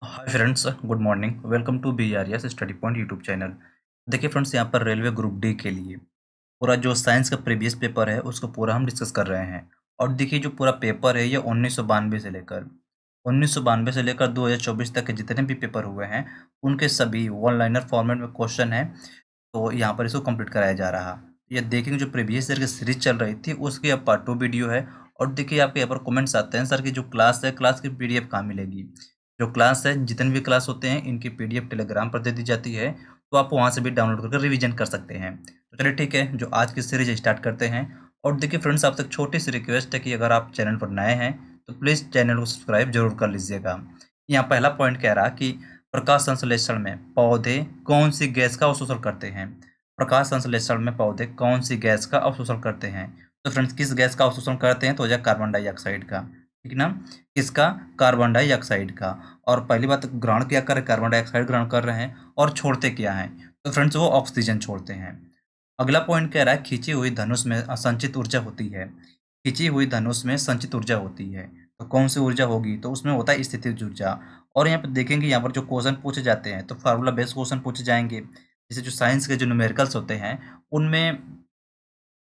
Hi friends, good morning. Welcome to BRS study point YouTube channel. देखिए friends, यहाँ पर railway group D के लिए पूरा जो साइंस का प्रीवियस पेपर है उसको पूरा हम डिस्कस कर रहे हैं। और देखिए जो पूरा पेपर है ये 1992 से लेकर 2024 तक के जितने भी पेपर हुए हैं उनके सभी वन लाइनर फॉर्मेट में क्वेश्चन है। तो यहाँ पर इसको कंप्लीट कराया जा रहा। ये देखेंगे जो प्रीवियस ईयर की सीरीज चल रही थी उसकी अब पार्ट 2 वीडियो है। और देखिए आपके यहाँ पर कमेंट्स आते हैं, सर की जो क्लास है क्लास की PDF कहाँ मिलेगी। जो क्लास है, जितने भी क्लास होते हैं इनकी PDF टेलीग्राम पर दे दी जाती है, तो आप वहाँ से भी डाउनलोड करके रिवीजन कर सकते हैं। तो चलिए ठीक है, जो आज की सीरीज स्टार्ट करते हैं। और देखिए फ्रेंड्स, आप तक छोटी सी रिक्वेस्ट है कि अगर आप चैनल पर नए हैं तो प्लीज़ चैनल को सब्सक्राइब जरूर कर लीजिएगा। यहाँ पहला पॉइंट कह रहा कि प्रकाश संश्लेषण में पौधे कौन सी गैस का अवशोषण करते हैं। प्रकाश संश्लेषण में पौधे कौन सी गैस का अवशोषण करते हैं। तो फ्रेंड्स, किस गैस का अवशोषण करते हैं तो हो जाए कार्बन डाइऑक्साइड का। ठीक ना, किसका? कार्बन डाइऑक्साइड का। और पहली बात, ग्रहण क्या कर रहे हैं? कार्बन डाइऑक्साइड ग्रहण कर रहे हैं। और छोड़ते क्या हैं? तो फ्रेंड्स वो ऑक्सीजन छोड़ते हैं। अगला पॉइंट कह रहा है खींची हुई धनुष में संचित ऊर्जा होती है। खींची हुई धनुष में संचित ऊर्जा होती है, तो कौन सी ऊर्जा होगी? तो उसमें होता है स्थितिज ऊर्जा। और यहाँ पर देखेंगे, यहाँ पर जो क्वेश्चन पूछे जाते हैं तो फार्मूला बेस्ड क्वेश्चन पूछे जाएंगे। जैसे जो साइंस के जो न्यूमेरिकल्स होते हैं उनमें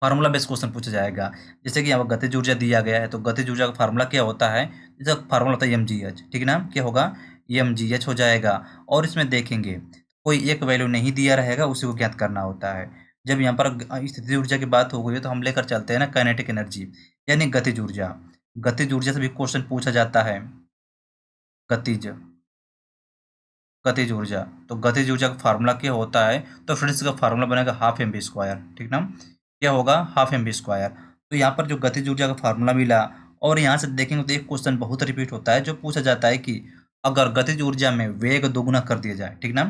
फार्मूला बेस्ड क्वेश्चन पूछा जाएगा। जैसे कि यहाँ पर गतिज ऊर्जा दिया गया है तो गतिज ऊर्जा का फार्मूला क्या होता है? इसका फार्मूला होता है mgh। ठीक ना, क्या होगा? mgh हो जाएगा। और इसमें देखेंगे कोई एक वैल्यू नहीं दिया रहेगा, उसी को ज्ञात करना होता है। जब यहाँ पर स्थितिज ऊर्जा की बात हो गई है तो हम लेकर चलते हैं ना काइनेटिक एनर्जी, यानी गतिज ऊर्जा। गतिज ऊर्जा से भी क्वेश्चन पूछा जाता है। गतिज गतिज ऊर्जा, तो गतिज ऊर्जा का फार्मूला क्या होता है? तो फ्रेंड्स का फार्मूला बनेगा हाफ mv²। ठीक ना, क्या होगा? Half mv²। तो यहाँ पर जो गतिज ऊर्जा का फार्मूला मिला। और यहाँ से देखेंगे तो एक क्वेश्चन बहुत रिपीट होता है जो पूछा जाता है कि अगर गतिज ऊर्जा में वेग दोगुना कर दिया जाए, ठीक ना,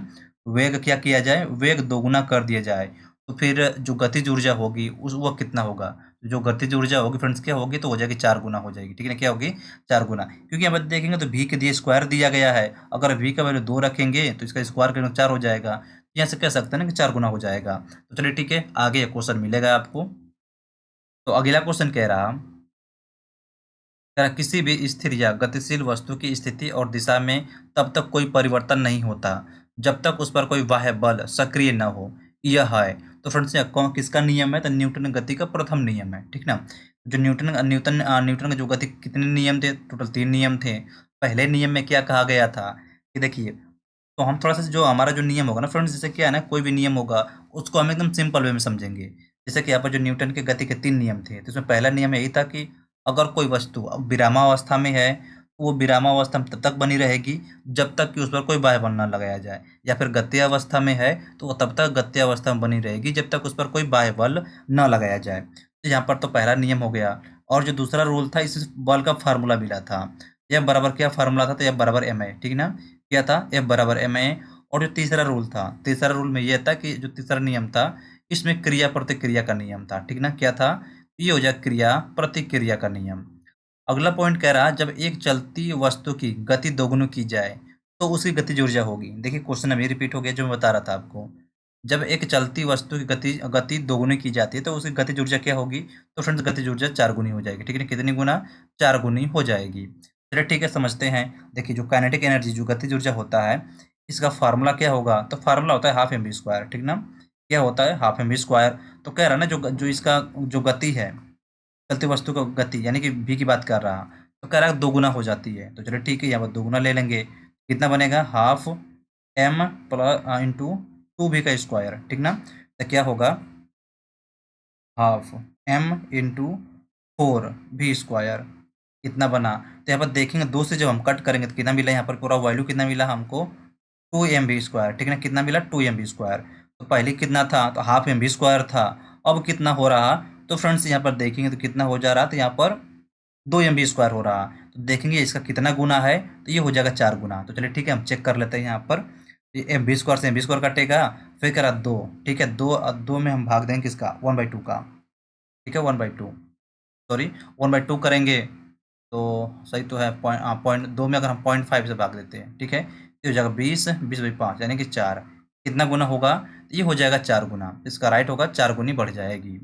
वेग क्या किया जाए? वेग दोगुना कर दिया जाए, तो फिर जो गतिज ऊर्जा होगी उस वह कितना होगा? जो गतिज ऊर्जा होगी फ्रेंड्स क्या होगी? तो हो जाएगी 4 गुना हो जाएगी। ठीक है ना, क्या होगी? 4 गुना। क्योंकि यहाँ पर देखेंगे तो v के दिए स्क्वायर दिया गया है, अगर v का वैल्यू 2 रखेंगे तो इसका स्क्वायर करेंगे 4 हो जाएगा। यहाँ से कह सकते हैं ना कि 4 गुना हो जाएगा। तो चलिए ठीक है, आगे क्वेश्चन मिलेगा आपको। तो अगला क्वेश्चन कह रहा किसी भी स्थिर या गतिशील वस्तु की स्थिति और दिशा में तब तक कोई परिवर्तन नहीं होता जब तक उस पर कोई बाह्य बल सक्रिय न हो। यह है। तो फ्रेंड्स, यह कौन किसका नियम है? तो न्यूटन गति का प्रथम नियम है। ठीक ना, जो न्यूटन न्यूटन न्यूटन का जो गति कितने नियम थे? टोटल 3 नियम थे। पहले नियम में क्या कहा गया था कि देखिए, तो हम थोड़ा सा जो हमारा जो नियम होगा ना फ्रेंड्स, जैसे क्या है ना, कोई भी नियम होगा उसको हम एकदम सिंपल वे में समझेंगे। जैसे कि यहाँ पर जो न्यूटन के गति के 3 नियम थे, तो इसमें पहला नियम यही था कि अगर कोई वस्तु विरामावस्था में है तो वो विरामावस्था में तब तक बनी रहेगी जब तक कि उस पर कोई बाह्य बल न लगाया जाए, या फिर गत्य अवस्था में है तो वो तब तक गत्य अवस्था में बनी रहेगी जब तक उस पर कोई बाह्य बल न लगाया जाए। तो यहाँ पर तो पहला नियम हो गया। और जो दूसरा रूल था, इस बल का फार्मूला मिला था। यह बराबर क्या फार्मूला था? तो यह बराबर ma। ठीक ना, क्या था? F बराबर ma। और जो तीसरा रूल था, तीसरा रूल में यह था कि जो तीसरा नियम था इसमें क्रिया प्रतिक्रिया का नियम था। ठीक ना, क्या था? ये हो जाए क्रिया प्रतिक्रिया का नियम। अगला पॉइंट कह रहा जब एक चलती वस्तु की गति दोगुनी की जाए तो उसकी गतिज ऊर्जा होगी। देखिए क्वेश्चन अभी रिपीट हो गया जो मैं बता रहा था आपको। जब एक चलती वस्तु की गति गति दोगुनी की जाती है तो उसकी गतिज ऊर्जा क्या होगी? तो फ्रेंड्स गतिज ऊर्जा 4 गुनी हो जाएगी। ठीक है, कितनी गुना? 4 गुनी हो जाएगी। चलिए ठीक है, समझते हैं। देखिए जो काइनेटिक एनर्जी जो गतिज ऊर्जा होता है इसका फार्मूला क्या होगा? तो फार्मूला होता है हाफ mv²। ठीक ना, क्या होता है? Half mv²। तो कह रहा ना जो जो इसका जो गति है, चलती वस्तु का गति यानी कि v की बात कर रहा, तो कह रहा है दोगुना हो जाती है। तो चलो ठीक है, यहाँ पर दोगुना ले लेंगे। कितना बनेगा? Half m plus into 2v का स्क्वायर। ठीक ना, तो क्या होगा? Half m into 4v²। कितना बना? तो यहाँ पर देखेंगे 2 से जब हम कट करेंगे तो कितना मिला? यहाँ पर पूरा वैल्यू कितना मिला हमको? 2mv²। ठीक है ना, कितना मिला? 2mv²। तो पहले कितना था? तो हाफ mv² था। अब कितना हो रहा? तो फ्रेंड्स यहाँ पर देखेंगे तो कितना हो जा रहा? तो यहाँ पर 2mv² हो रहा। तो देखेंगे इसका कितना गुना है? तो ये हो जाएगा 4 गुना। तो चलिए ठीक है, हम चेक कर लेते हैं यहाँ पर। ये mv² से mv² कटेगा, फिर कह रहा 2। ठीक है, 2 में हम भाग देंगे किसका? 1/2 का। ठीक है, 1/2, सॉरी 1/2 करेंगे तो सही तो है। पॉइंट 2 में अगर हम 0.5 से भाग देते हैं, ठीक है, तो हो जाएगा 20 यानी कि 4। कितना गुना होगा? ये हो जाएगा 4 गुना। इसका राइट होगा 4 गुनी बढ़ जाएगी।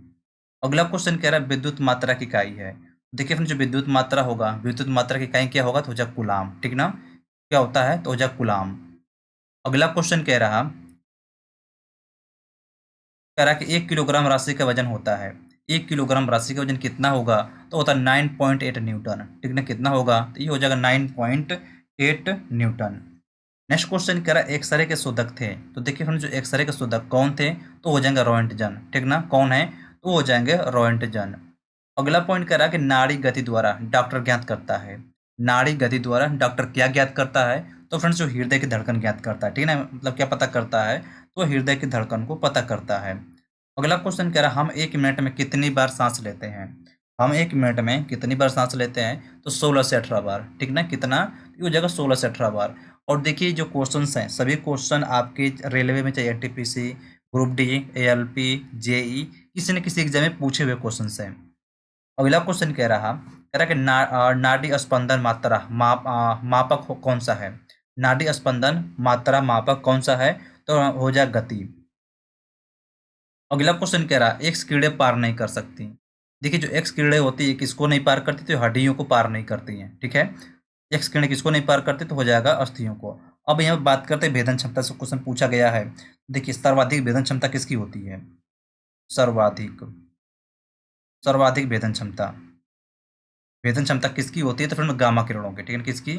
अगला क्वेश्चन कह रहा है विद्युत मात्रा की इकाई है। देखिए फ्रेंड्स, जो विद्युत मात्रा होगा, विद्युत मात्रा की इकाई क्या होगा? तो हो जाएगा कूलाम। ठीक ना, क्या होता है, तो हो जाएगा कूलाम। अगला क्वेश्चन कह रहा कि 1 किलोग्राम राशि का वजन होता है, 1 किलोग्राम राशि का वजन कितना होगा, तो होता है 9.8 न्यूटन। ठीक ना, कितना होगा, तो ये हो जाएगा 9.8 न्यूटन। नेक्स्ट क्वेश्चन कह रहा है एक्सरे के शोधक थे, तो देखिए फ्रेंड्स जो एक्सरे के शोधक कौन थे, तो हो जाएंगे रोएंटजन। ठीक ना, कौन है, तो हो जाएंगे रोएंटजन। अगला पॉइंट कह रहा है कि नाड़ी गति द्वारा डॉक्टर ज्ञात करता है, नाड़ी गति द्वारा डॉक्टर क्या ज्ञात करता है, तो फ्रेंड्स जो हृदय की धड़कन ज्ञात करता है। ठीक है ना, मतलब क्या पता करता है, तो हृदय की धड़कन को पता करता है। अगला क्वेश्चन कह रहा है हम 1 मिनट में कितनी बार सांस लेते हैं, हम 1 मिनट में कितनी बार सांस लेते हैं, तो 16 से 18 बार। ठीक ना, कितना, ये हो जाएगा 16 से 18 बार। और देखिए जो क्वेश्चंस हैं सभी क्वेश्चन आपके रेलवे में, चाहे NTPC, group D, ALP, JE, किसी न किसी एग्जाम में पूछे हुए क्वेश्चंस हैं। अगला क्वेश्चन कह रहा कि नाड़ी स्पंदन मात्रा मापक कौन सा है, नाड़ी स्पंदन मात्रा मापक कौन सा है, तो हो जाए गति। अगला क्वेश्चन कह रहा है एक्स कीड़े पार नहीं कर सकती। देखिए जो एक्स कीड़े होती है किसको नहीं पार करती, तो हड्डियों को पार नहीं करती हैं। ठीक है, एक्स कीड़े किसको नहीं पार करते, तो हो जाएगा अस्थियों को। अब यहाँ पे बात करते हैं भेदन क्षमता से, क्वेश्चन पूछा गया है। देखिए सर्वाधिक भेदन क्षमता किसकी होती है, सर्वाधिक सर्वाधिक भेदन क्षमता किसकी होती है, तो फ्रेंड गामा किरणों की। ठीक है, किसकी,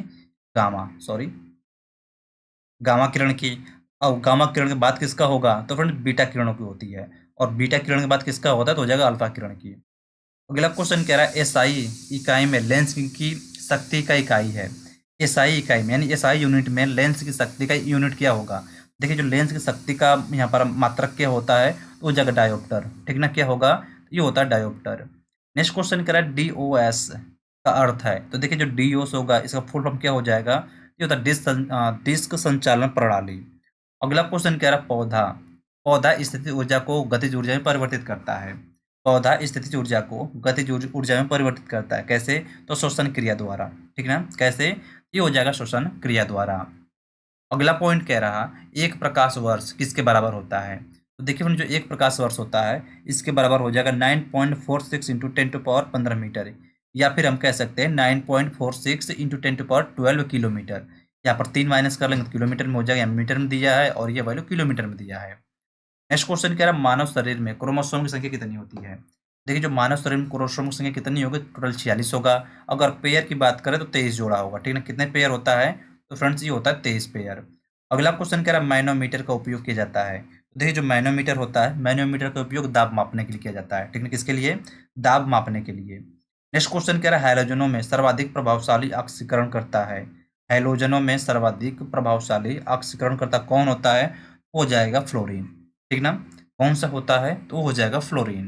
गामा किरण की। अब गामा किरण के बाद किसका होगा, तो फ्रेंड बीटा किरणों की होती है। और बीटा किरण के बाद किसका होता है, तो हो जाएगा अल्फा किरण की। अगला क्वेश्चन कह रहा है एसआई इकाई में लेंस की शक्ति का इकाई है, एसआई इकाई में यानी एसआई यूनिट में लेंस की शक्ति का यूनिट क्या होगा। देखिए जो लेंस की शक्ति का यहाँ पर मात्रक क्या होता है, तो वो जगह डायोप्टर। ठीक ना, क्या होगा, ये होता है डायोप्टर। नेक्स्ट क्वेश्चन कह रहा है डीओएस का अर्थ है, तो देखिए जो डीओएस होगा इसका फुल फॉर्म क्या हो जाएगा, ये होता है डिस्क संचालन प्रणाली। अगला क्वेश्चन कह रहा है पौधा पौधा स्थिति ऊर्जा को गतिज ऊर्जा में परिवर्तित करता है, पौधा स्थितिज ऊर्जा को गतिज ऊर्जा में परिवर्तित करता है, कैसे, तो श्वसन क्रिया द्वारा। ठीक ना, कैसे, ये हो जाएगा श्वसन क्रिया द्वारा। अगला पॉइंट कह रहा एक प्रकाश वर्ष किसके बराबर होता है, तो देखिए फ्रेंड जो एक प्रकाश वर्ष होता है इसके बराबर हो जाएगा 9.46 इंटू 10⁻15 मीटर, या फिर हम कह सकते हैं 9.46 इंटू 10⁻12 किलोमीटर। यहाँ पर 3 माइनस कर लेंगे तो किलोमीटर में हो जाएगा, मीटर में दिया है और ये वैल्यू किलोमीटर में दिया है। नेक्स्ट क्वेश्चन कह रहा है मानव शरीर में क्रोमोसोम की संख्या कितनी होती है। देखिए जो मानव शरीर में क्रोमोसोम की संख्या कितनी होगी, टोटल 46 होगा। अगर पेयर की बात करें तो 23 जोड़ा होगा। ठीक है, कितने पेयर होता है, तो फ्रेंड्स ये होता है 23 पेयर। अगला क्वेश्चन कह रहा है मैनोमीटर का उपयोग किया जाता है, तो देखिए जो मैनोमीटर होता है, मैनोमीटर का उपयोग दाब मापने के लिए किया जाता है। ठीक है, किसके लिए, दाब मापने के लिए। नेक्स्ट क्वेश्चन कह रहा है हैलोजनों में सर्वाधिक प्रभावशाली ऑक्सीकरण करता है, हैलोजनों में सर्वाधिक प्रभावशाली ऑक्सीकरण करता कौन होता है, हो जाएगा फ्लोरीन। ठीक ना, कौन सा होता है, तो हो जाएगा फ्लोरीन।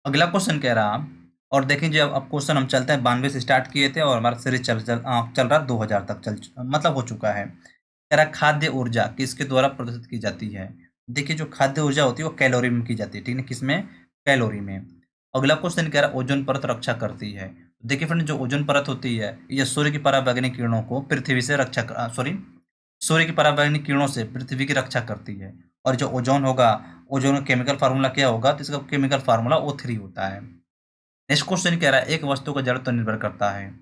अगला क्वेश्चन कह रहा और देखें जब अब क्वेश्चन हम चलते हैं 92 से स्टार्ट किए थे और हमारा सीरीज चल रहा 2000 तक मतलब हो चुका है। कह रहा खाद्य ऊर्जा किसके द्वारा प्रदर्शित की जाती है। देखिए जो खाद्य ऊर्जा होती है वो कैलोरी में की जाती है। ठीक है, किसमें, कैलोरी में। अगला क्वेश्चन कह रहा ओजोन परत रक्षा करती है। देखिए फ्रेंड जो ओजोन परत होती है ये सूर्य की पराबैंगनी किरणों को पृथ्वी से सूर्य की पराबैंगनी किरणों से पृथ्वी की रक्षा करती है। और जो ओजोन होगा, ओजोन का केमिकल फार्मूला क्या होगा, तो इसका केमिकल फार्मूला O3 होता है। नेक्स्ट क्वेश्चन कह रहा है एक वस्तु का जड़त्व निर्भर करता है,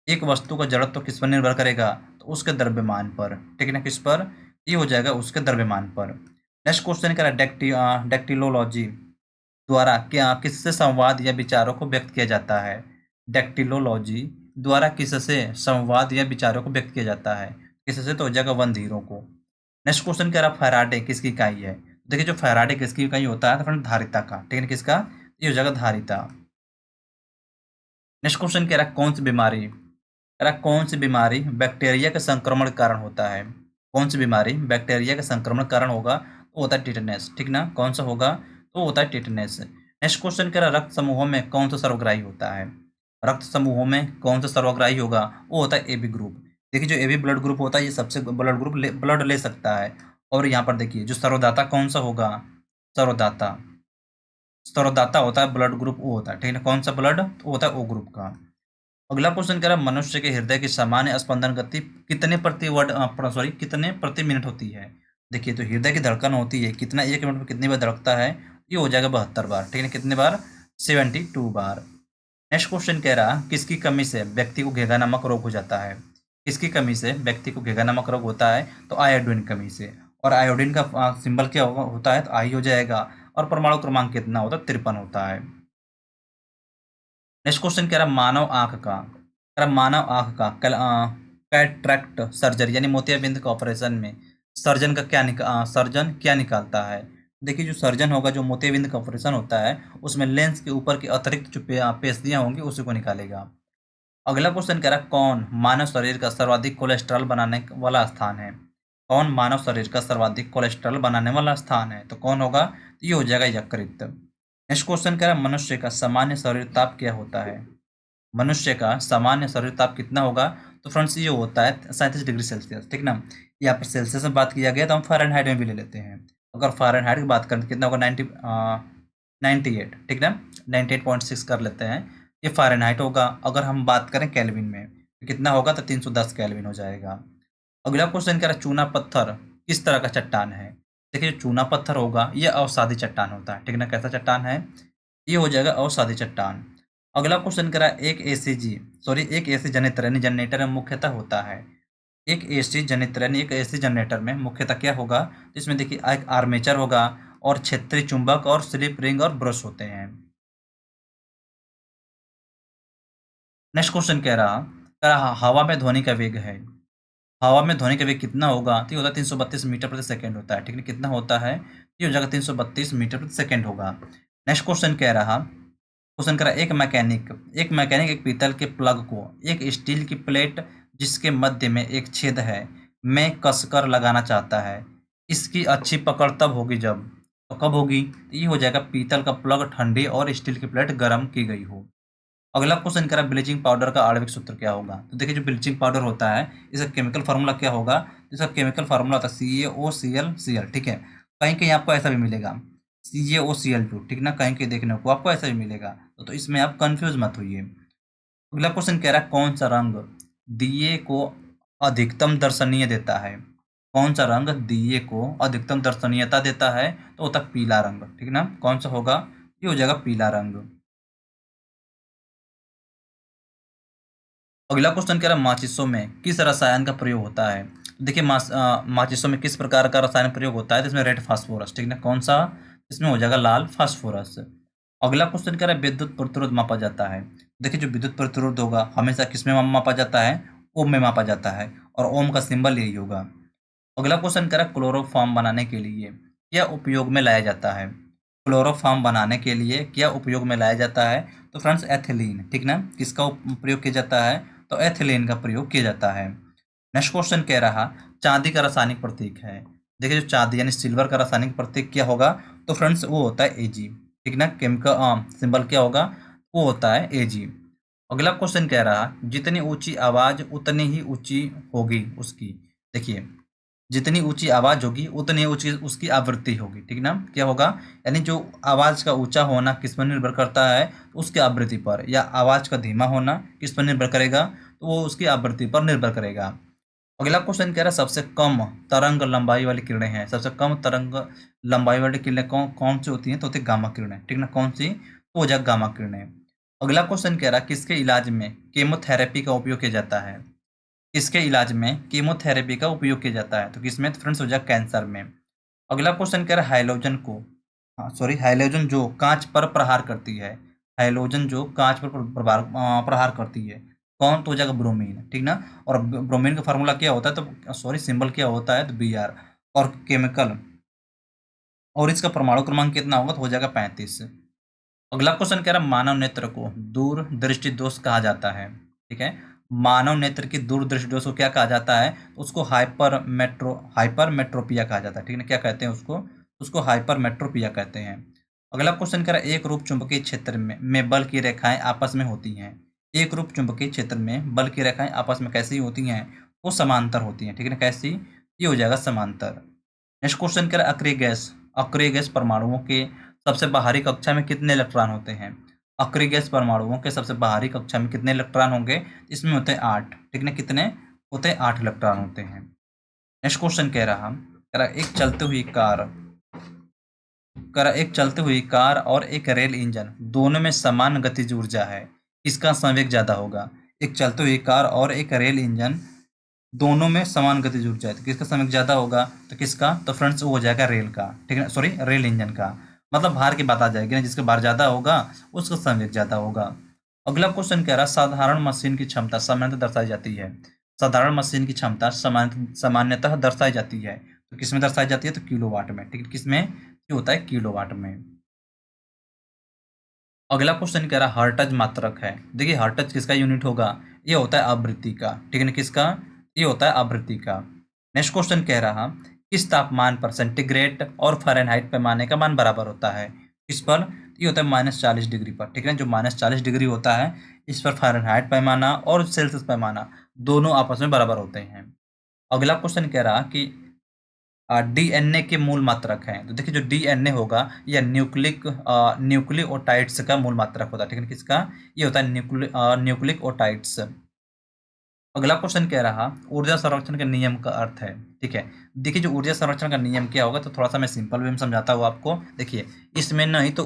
एक वस्तु का जड़त्व किस पर निर्भर करेगा, तो उसके द्रव्यमान पर। ठीक है ना, किस पर, ये हो जाएगा उसके द्रव्यमान पर। नेक्स्ट क्वेश्चन कह रहा है डेक्टिलोलॉजी द्वारा क्या किससे संवाद या विचारों को व्यक्त किया जाता है, डेक्टिलोलॉजी द्वारा किससे संवाद या विचारों को व्यक्त किया जाता है, किससे, तो हो जाएगा वनधीरों को। नेक्स्ट क्वेश्चन कह रहा है फैराडे किसकी इकाई है। देखिए जो फैराडे किसकी इकाई होता है, तो फ्रेंड धारिता का। ठीक है, किसका, ये हो जाएगा धारिता। नेक्स्ट क्वेश्चन कह रहा है कौन सी बीमारी, कह रहा है कौन सी बीमारी बैक्टीरिया के संक्रमण के कारण होता है, कौन सी बीमारी बैक्टीरिया के संक्रमण के कारण होगा, तो होता है टिटनेस। ठीक ना, कौन सा होगा, तो होता है टिटनेस। नेक्स्ट क्वेश्चन कह रहा है रक्त समूहों में कौन सा सर्वग्राही होता है, रक्त समूहों में कौन सा सर्वग्राही होगा, वो होता है AB ग्रुप। देखिए जो AB ब्लड ग्रुप होता है ये सबसे ब्लड ग्रुप ब्लड ले सकता है। और यहाँ पर देखिए जो सर्वदाता कौन सा होगा, सर्वदाता सर्वदाता होता है ब्लड ग्रुप O होता है। ठीक है, कौन सा ब्लड, तो होता है O ग्रुप का। अगला क्वेश्चन कह रहा है मनुष्य के हृदय की सामान्य स्पंदन गति कितने प्रति मिनट होती है। देखिए तो हृदय की धड़कन होती है कितना, 1 मिनट में कितनी बार धड़कता है, ये हो जाएगा 72 बार। ठीक है, कितने बार, 72 बार। नेक्स्ट क्वेश्चन कह रहा किसकी कमी से व्यक्ति को घेगा नमक रोग हो जाता है। किसकी कमी से व्यक्ति को घेगा नमक रोग होता है, तो आयोडीन कमी से। और आयोडीन का सिंबल क्या होता है, तो आई हो जाएगा। और परमाणु क्रमांक कितना होता है, 53 होता है। नेक्स्ट क्वेश्चन कह रहा मानव आंख का कैटरेक्ट सर्जरी यानी मोतियाबिंद का ऑपरेशन में सर्जन क्या निकालता है। देखिए जो सर्जन होगा, जो मोतियाबिंद का ऑपरेशन होता है, उसमें लेंस के ऊपर की अतिरिक्त जो पेशियां होंगी उसी को निकालेगा। अगला क्वेश्चन कह रहा कौन मानव शरीर का सर्वाधिक कोलेस्ट्रॉल बनाने वाला स्थान है। कौन मानव शरीर का सर्वाधिक कोलेस्ट्रॉल बनाने वाला स्थान है, तो कौन होगा, तो ये हो जाएगा यकृत। नेक्स्ट क्वेश्चन कह रहा है मनुष्य का सामान्य शरीर ताप क्या होता है। मनुष्य का सामान्य शरीर ताप कितना होगा, तो फ्रेंड्स ये होता है 37 डिग्री सेल्सियस, ठीक ना। यहाँ पर सेल्सियस में बात किया गया, तो हम फ़ारेनहाइट में भी ले लेते हैं। अगर फ़ारेनहाइट की बात करें तो कितना होगा, 98, ठीक ना। 98.6 कर लेते हैं, ये फ़ारेनहाइट होगा। अगर हम बात करें केल्विन में तो कितना होगा, तो 310 केल्विन हो जाएगा। अगला क्वेश्चन कह रहा है चूना पत्थर किस तरह का चट्टान है। देखिए जो चूना पत्थर होगा ये अवसादी चट्टान होता है, ठीक ना। कैसा चट्टान है, ये हो जाएगा अवसादी चट्टान। अगला क्वेश्चन कह रहा है एक एसी जनित्र यानी जनरेटर में मुख्यतः होता है। एक एसी जनित्र यानी एक एसी जनरेटर में मुख्यतः क्या होगा, तो इसमें देखिए एक आर्मेचर होगा और क्षेत्रीय चुंबक और स्लिप रिंग और ब्रश होते हैं। नेक्स्ट क्वेश्चन कह रहा हवा में ध्वनि का वेग है। हवा में ध्वनि का वेग कितना होगा, तो ये होता है 332 मीटर प्रति सेकंड होता है, ठीक है। कितना होता है, ये हो जाएगा 332 मीटर प्रति सेकंड होगा। नेक्स्ट क्वेश्चन कह रहा एक मैकेनिक एक पीतल के प्लग को एक स्टील की प्लेट जिसके मध्य में एक छेद है में कसकर लगाना चाहता है। इसकी अच्छी पकड़ तब होगी जब, तो कब होगी, तो ये हो जाएगा पीतल का प्लग ठंडी और स्टील की प्लेट गर्म की गई हो। अगला क्वेश्चन कह रहा है ब्लीचिंग पाउडर का आणविक सूत्र क्या होगा। तो देखिए जो ब्लीचिंग पाउडर होता है इसका केमिकल फार्मूला क्या होगा, इसका केमिकल फार्मूला होता है CaOCl, ठीक है। कहीं कहीं आपको ऐसा भी मिलेगा CaOCl2, ठीक ना, कहीं कहीं देखने को आपको ऐसा भी मिलेगा, तो इसमें आप कंफ्यूज मत होइए। अगला क्वेश्चन कह रहा है कौन सा रंग दिए को अधिकतम दर्शनीय देता है। कौन सा रंग दिए को अधिकतम दर्शनीयता देता है, तो होता है पीला रंग, ठीक ना। कौन सा होगा, ये हो जाएगा पीला रंग। अगला क्वेश्चन कह रहा है माचिसों में किस रसायन का प्रयोग होता है। देखिए माचिसों में किस प्रकार का रसायन प्रयोग होता है, तो इसमें रेड फास्फोरस, ठीक ना। कौन सा, इसमें हो जाएगा लाल फास्फोरस। अगला क्वेश्चन कह रहा है विद्युत प्रतिरोध मापा जाता है। देखिए जो विद्युत प्रतिरोध होगा हमेशा किसमें मापा जाता है, ओम में मापा जाता है, और ओम का सिंबल यही होगा। अगला क्वेश्चन कह रहा है क्लोरोफॉर्म बनाने के लिए क्या उपयोग में लाया जाता है। क्लोरोफॉर्म बनाने के लिए क्या उपयोग में लाया जाता है, तो फ्रेंड्स एथिलीन, ठीक ना। किसका प्रयोग किया जाता है, तो एथिलीन का प्रयोग किया जाता है। नेक्स्ट क्वेश्चन कह रहा चांदी का रासायनिक प्रतीक है। देखिए जो चांदी यानी सिल्वर का रासायनिक प्रतीक क्या होगा, तो फ्रेंड्स वो होता है Ag, ठीक ना। केमिकल सिंबल क्या होगा, वो होता है Ag। अगला क्वेश्चन कह रहा जितनी ऊंची आवाज उतनी ही ऊंची होगी उसकी। देखिए जितनी ऊंची आवाज होगी उतनी ऊंची उसकी आवृत्ति होगी, ठीक ना। क्या होगा, यानी जो आवाज का ऊंचा होना किस पर निर्भर करता है, उसकी आवृत्ति पर, या आवाज का धीमा होना किस पर निर्भर करेगा, तो वो उसकी आवृत्ति पर निर्भर करेगा। अगला क्वेश्चन कह रहा है सबसे कम तरंग लंबाई वाली किरणें हैं। सबसे कम तरंग लंबाई वाली किरणें कौन कौन सी होती हैं, तो होती है गामा किरणें, ठीक ना। कौन सी, तो हो जाए गामा किरणें। अगला क्वेश्चन कह रहा है किसके इलाज में केमोथेरेपी का उपयोग किया जाता है। किसके इलाज में कीमोथेरेपी का उपयोग किया जाता है, तो किसमें, तो फ्रेंड्स हो जाए कैंसर में। अगला क्वेश्चन कह रहा है हाइलोजन जो कांच पर प्रहार करती है। हाइलोजन जो कांच पर प्रहार करती है, कौन, तो हो जाएगा ब्रोमीन, ठीक ना। और ब्रोमीन का फार्मूला क्या होता है, तो सिंबल क्या होता है, तो Br। और केमिकल और इसका परमाणु क्रमांक कितना होगा, तो हो जाएगा 35। अगला क्वेश्चन कह रहा है मानव नेत्र को दूरदृष्टि दोष कहा जाता है, ठीक है। मानव नेत्र की दूरदृष्टि दोष को क्या कहा जाता है, उसको हाइपरमेट्रोपिया कहा जाता है, ठीक है। क्या कहते हैं उसको, उसको हाइपरमेट्रोपिया कहते हैं। अगला क्वेश्चन कह रहा है एक रूप चुंबकीय क्षेत्र में बल की रेखाएं आपस में होती हैं। एक रूप चुंबकीय क्षेत्र में बल की रेखाएं आपस में कैसी होती हैं, वो समांतर होती हैं, ठीक है ना। कैसी, ये हो जाएगा समांतर। नेक्स्ट क्वेश्चन कह रहा है अक्रिय गैस परमाणुओं के सबसे बाहरी कक्षा में कितने इलेक्ट्रॉन होते हैं। अक्रिय गैस परमाणुओं के सबसे बाहरी कक्षा में कितने इलेक्ट्रॉन होंगे, इसमें होते हैं 8, ठीक है। कितने होते हैं, 8 इलेक्ट्रॉन होते हैं। नेक्स्ट क्वेश्चन कह रहा एक चलती हुई कार और एक रेल इंजन दोनों में समान गतिज ऊर्जा है। किसका संवेग ज्यादा होगा? एक चलती हुई कार और एक रेल इंजन, दोनों में समान गति जुड़ जाए तो किसका संवेग ज्यादा होगा? तो किसका? तो फ्रेंड्स वो हो जाएगा रेल का, ठीक है, सॉरी रेल इंजन का। मतलब भार की बात आ जाएगी ना, जिसका भार ज्यादा होगा उसका संवेग ज्यादा होगा। अगला क्वेश्चन कह रहा है साधारण मशीन की क्षमता सामान्यतः दर्शाई जाती है। साधारण मशीन की क्षमता सामान्यतः दर्शाई जाती है, तो किसमें दर्शाई जाती है? तो किलोवाट में, ठीक है, किसमें? ये होता है किलोवाट में। अगला क्वेश्चन कह रहा है हर्ट्ज मात्रक है। देखिए हर्ट्ज किसका यूनिट होगा? ये होता है आवृत्ति का, ठीक है ना, किसका? ये होता है आवृत्ति का। नेक्स्ट क्वेश्चन कह रहा किस तापमान पर सेंटीग्रेड और फ़ारेनहाइट पैमाने का मान बराबर होता है? किस पर? ये होता है -40 डिग्री पर, ठीक है, जो -40 डिग्री होता है इस पर फ़ारेनहाइट पैमाना और सेल्सियस पैमाना दोनों आपस में बराबर होते हैं। अगला क्वेश्चन कह रहा कि डीएनए के मूल मात्रक हैं। तो देखिए जो डीएनए होगा यह न्यूक्लियोटाइड्स का मूल मात्रक होता है, ठीक है, किसका? ये होता है न्यूक्लियोटाइड्स। अगला क्वेश्चन कह रहा ऊर्जा संरक्षण के नियम का अर्थ है, ठीक है। देखिए जो ऊर्जा संरक्षण का नियम क्या होगा, तो थोड़ा सा मैं सिंपल वे में समझाता हूँ आपको। देखिए इसमें नहीं तो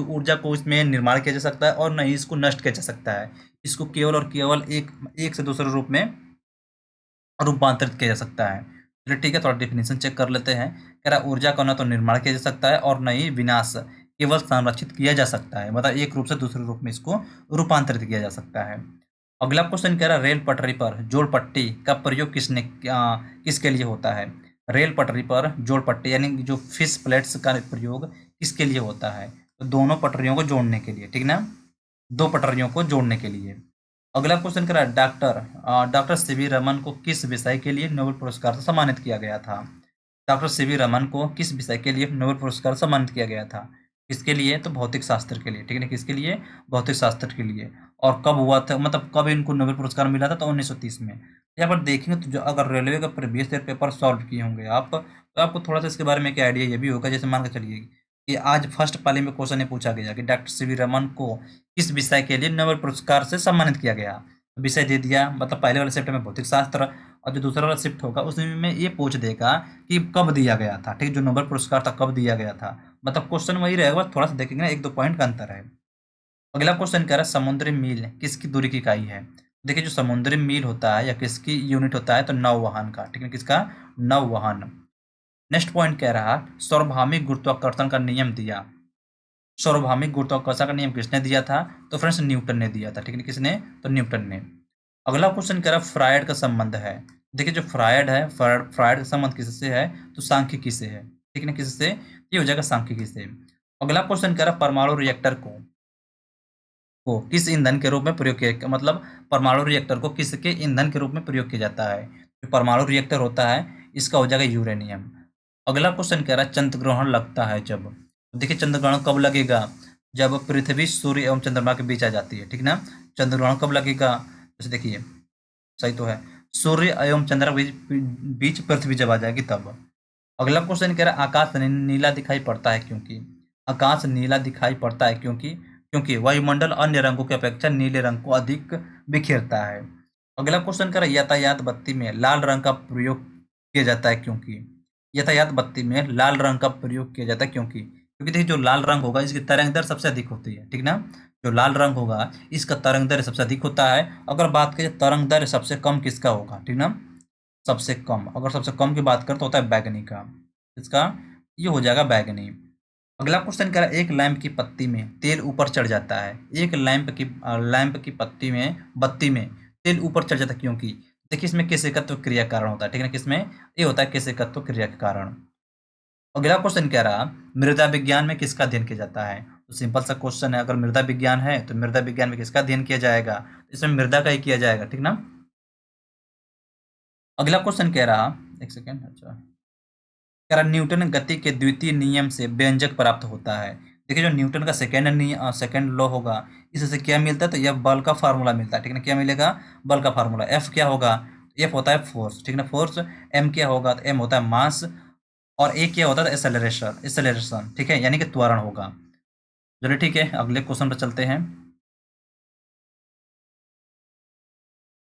ऊर्जा को इसमें निर्माण किया जा सकता है और नहीं इसको नष्ट किया जा सकता है। इसको केवल और केवल एक एक से दूसरे रूप में रूपांतरित किया जा सकता है। चलिए ठीक है, थोड़ा डेफिनेशन चेक कर लेते हैं। कह रहा ऊर्जा का न तो निर्माण किया जा सकता है और न ही विनाश, केवल संरक्षित किया जा सकता है। मतलब एक रूप से दूसरे रूप में इसको रूपांतरित किया जा सकता है। अगला क्वेश्चन कह रहा रेल पटरी पर जोड़ पट्टी का प्रयोग किसके लिए होता है? रेल पटरी पर जोड़ पट्टी यानी जो फिश प्लेट्स का प्रयोग किसके लिए होता है? तो दोनों पटरियों को जोड़ने के लिए, ठीक ना, दो पटरियों को जोड़ने के लिए। अगला क्वेश्चन कह रहा है डॉक्टर सीवी रमन को किस विषय के लिए नोबेल पुरस्कार से सम्मानित किया गया था? डॉक्टर सीवी रमन को किस विषय के लिए नोबेल पुरस्कार से सम्मानित किया गया था? किसके लिए? तो भौतिक शास्त्र के लिए, ठीक है, किसके लिए? भौतिक शास्त्र के लिए। और कब हुआ था, मतलब कब इनको नोबेल पुरस्कार मिला था? तो 1930 में। यहाँ पर देखेंगे तो जो अगर रेलवे का प्रीवियस ईयर पेपर सॉल्व किए होंगे आप, तो आपको थोड़ा सा इसके बारे में एक आइडिया ये भी होगा। जैसे मान के चलिए कि आज फर्स्ट पाली में क्वेश्चन ये पूछा गया कि डॉक्टर सीवी रमन को किस विषय के लिए नोबेल पुरस्कार से सम्मानित किया गया? विषय दे दिया, मतलब पहले वाले शिफ्ट में भौतिक शास्त्र, और जो दूसरा वाला शिफ्ट होगा उसमें ये पूछ देगा कि कब दिया गया था, ठीक, जो नोबेल पुरस्कार था कब दिया गया था। मतलब क्वेश्चन वही रहेगा, बस थोड़ा सा देखेंगे ना, एक दो पॉइंट का अंतर है। अगला क्वेश्चन कह रहा है समुद्री मील किसकी दूरी की इकाई है? देखिए जो समुद्री मील होता है या किसकी यूनिट होता है? तो नौवहन का, ठीक है, किसका? नौवहन। नेक्स्ट पॉइंट कह रहा सार्वभौमिक गुरुत्वाकर्षण का नियम दिया। सार्वभौमिक गुरुत्वाकर्षण का नियम किसने दिया था? तो फ्रेंड्स न्यूटन ने दिया था, ठीक है, किसने? तो न्यूटन ने। अगला क्वेश्चन कह रहा फ्रायड का संबंध है। देखिए जो फ्रायड है, फ्रायड का संबंध किससे है? तो सांख्यिकी से है, ठीक है ना, किससे? ये हो जाएगा सांख्यिकी से। अगला क्वेश्चन कह रहा परमाणु रिएक्टर को किस ईंधन के रूप में प्रयोग किया, मतलब परमाणु रिएक्टर को किसके ईंधन के रूप में प्रयोग किया जाता है? जो परमाणु रिएक्टर होता है इसका हो जाएगा यूरेनियम। अगला क्वेश्चन कह रहा है चंद्र ग्रहण लगता है जब। तो देखिए चंद्र ग्रहण कब लगेगा? जब पृथ्वी सूर्य एवं चंद्रमा के बीच आ जाती है, ठीक ना। चंद्र ग्रहण कब लगेगा? जैसे देखिए, सही तो है, सूर्य एवं चंद्रमा के बीच पृथ्वी जब आ जाएगी तब। अगला क्वेश्चन कह रहा है आकाश नीला दिखाई पड़ता है क्योंकि। आकाश नीला दिखाई पड़ता है क्योंकि वायुमंडल अन्य रंगों की अपेक्षा नीले रंग को अधिक बिखेरता है। अगला क्वेश्चन कह रहा है यातायात बत्ती में लाल रंग का प्रयोग किया जाता है क्योंकि। यातायात बत्ती में लाल रंग का प्रयोग किया जाता है क्योंकि देखिए जो लाल रंग होगा इसकी तरंग दर सबसे अधिक होती है, ठीक ना। जो लाल रंग होगा इसका तरंग दर सबसे अधिक होता है। अगर बात करें तरंग दर सबसे कम किसका होगा, ठीक ना, सबसे कम, अगर सबसे कम की बात करें तो होता है बैगनी का। इसका ये हो जाएगा बैगनी। अगला क्वेश्चन कह रहा है एक लैंप की पत्ती में तेल ऊपर चढ़ जाता है। एक लैंप की बत्ती में तेल ऊपर चढ़ जाता है क्योंकि। देखिए इसमें किस एकत्व क्रिया कारण होता है, ठीक है ना, किसमें? ये होता है किस एकत्व क्रिया के कारण। अगला क्वेश्चन कह रहा मृदा विज्ञान में किसका अध्ययन किया जाता है? तो सिंपल सा क्वेश्चन है, अगर मृदा विज्ञान है तो मृदा विज्ञान में किसका अध्ययन किया जाएगा? इसमें मृदा का ही किया जाएगा, ठीक ना। अगला क्वेश्चन कह रहा, एक सेकेंड, अच्छा, कह रहा न्यूटन गति के द्वितीय नियम से व्यंजक प्राप्त होता है। देखिए जो न्यूटन का सेकेंड लॉ होगा इससे क्या मिलता है? तो यह बल का फार्मूला मिलता है, ठीक है, क्या मिलेगा? बल का फार्मूला। एफ क्या होगा? एफ होता है फोर्स, ठीक है ना, फोर्स। एम क्या होगा? तो एम होता है मास। और ए क्या होता है? एक्सेलरेशन, ठीक है, यानी कि त्वरण होगा। चलिए ठीक है, अगले क्वेश्चन पर चलते हैं।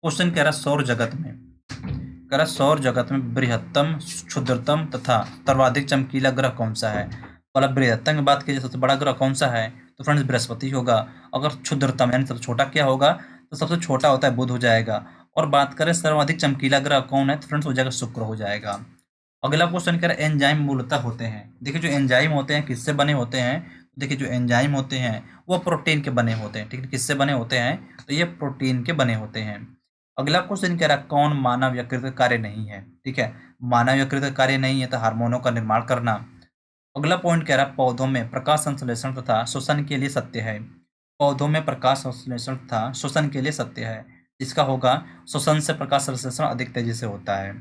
क्वेश्चन कह रहा सौर जगत में बृहत्तम, क्षुद्रतम तथा सर्वाधिक चमकीला ग्रह कौन सा है? मतलब बृहत्तम की बात की जाए सबसे बड़ा ग्रह कौन सा है? तो फ्रेंड्स बृहस्पति होगा। अगर क्षुद्रतम यानी सबसे छोटा क्या होगा, तो सबसे छोटा होता है बुध हो जाएगा। और बात करें सर्वाधिक चमकीला ग्रह कौन है, तो फ्रेंड्स हो जाएगा शुक्र हो जाएगा। अगला क्वेश्चन कह रहा है एंजाइम मूलतः होते हैं। देखिए जो एंजाइम होते हैं किससे बने होते हैं, देखिए जो एंजाइम होते हैं वो प्रोटीन के बने होते हैं, ठीक है। किससे बने होते हैं, तो ये प्रोटीन के बने होते हैं। अगला क्वेश्चन कह रहा है कौन मानव यकृत कार्य नहीं है, ठीक है। मानव यकृत कार्य नहीं है तो हार्मोनों का निर्माण करना। अगला पॉइंट कह रहा है पौधों में प्रकाश संश्लेषण तथा श्वसन के लिए सत्य है। पौधों में प्रकाश संश्लेषण तथा श्वसन के लिए सत्य है। इसका होगा श्वसन से प्रकाश संश्लेषण अधिक तेजी से होता है।